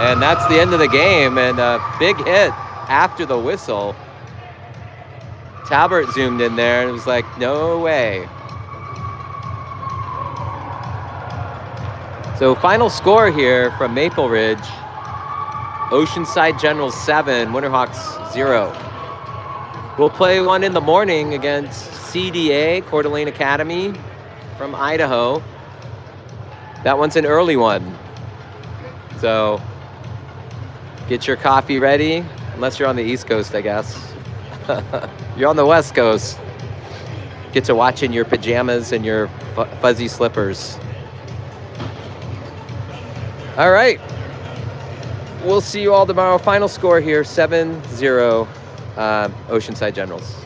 And that's the end of the game, and a big hit after the whistle. Talbert zoomed in there and it was like, no way. So final score here from Maple Ridge. Oceanside Generals 7, Winterhawks 0. We'll play one in the morning against CDA, Coeur d'Alene Academy from Idaho. That one's an early one. So get your coffee ready, unless you're on the East Coast, I guess. You're on the West Coast. Get to watch in your pajamas and your fuzzy slippers. All right. We'll see you all tomorrow. Final score here, 7-0 Oceanside Generals.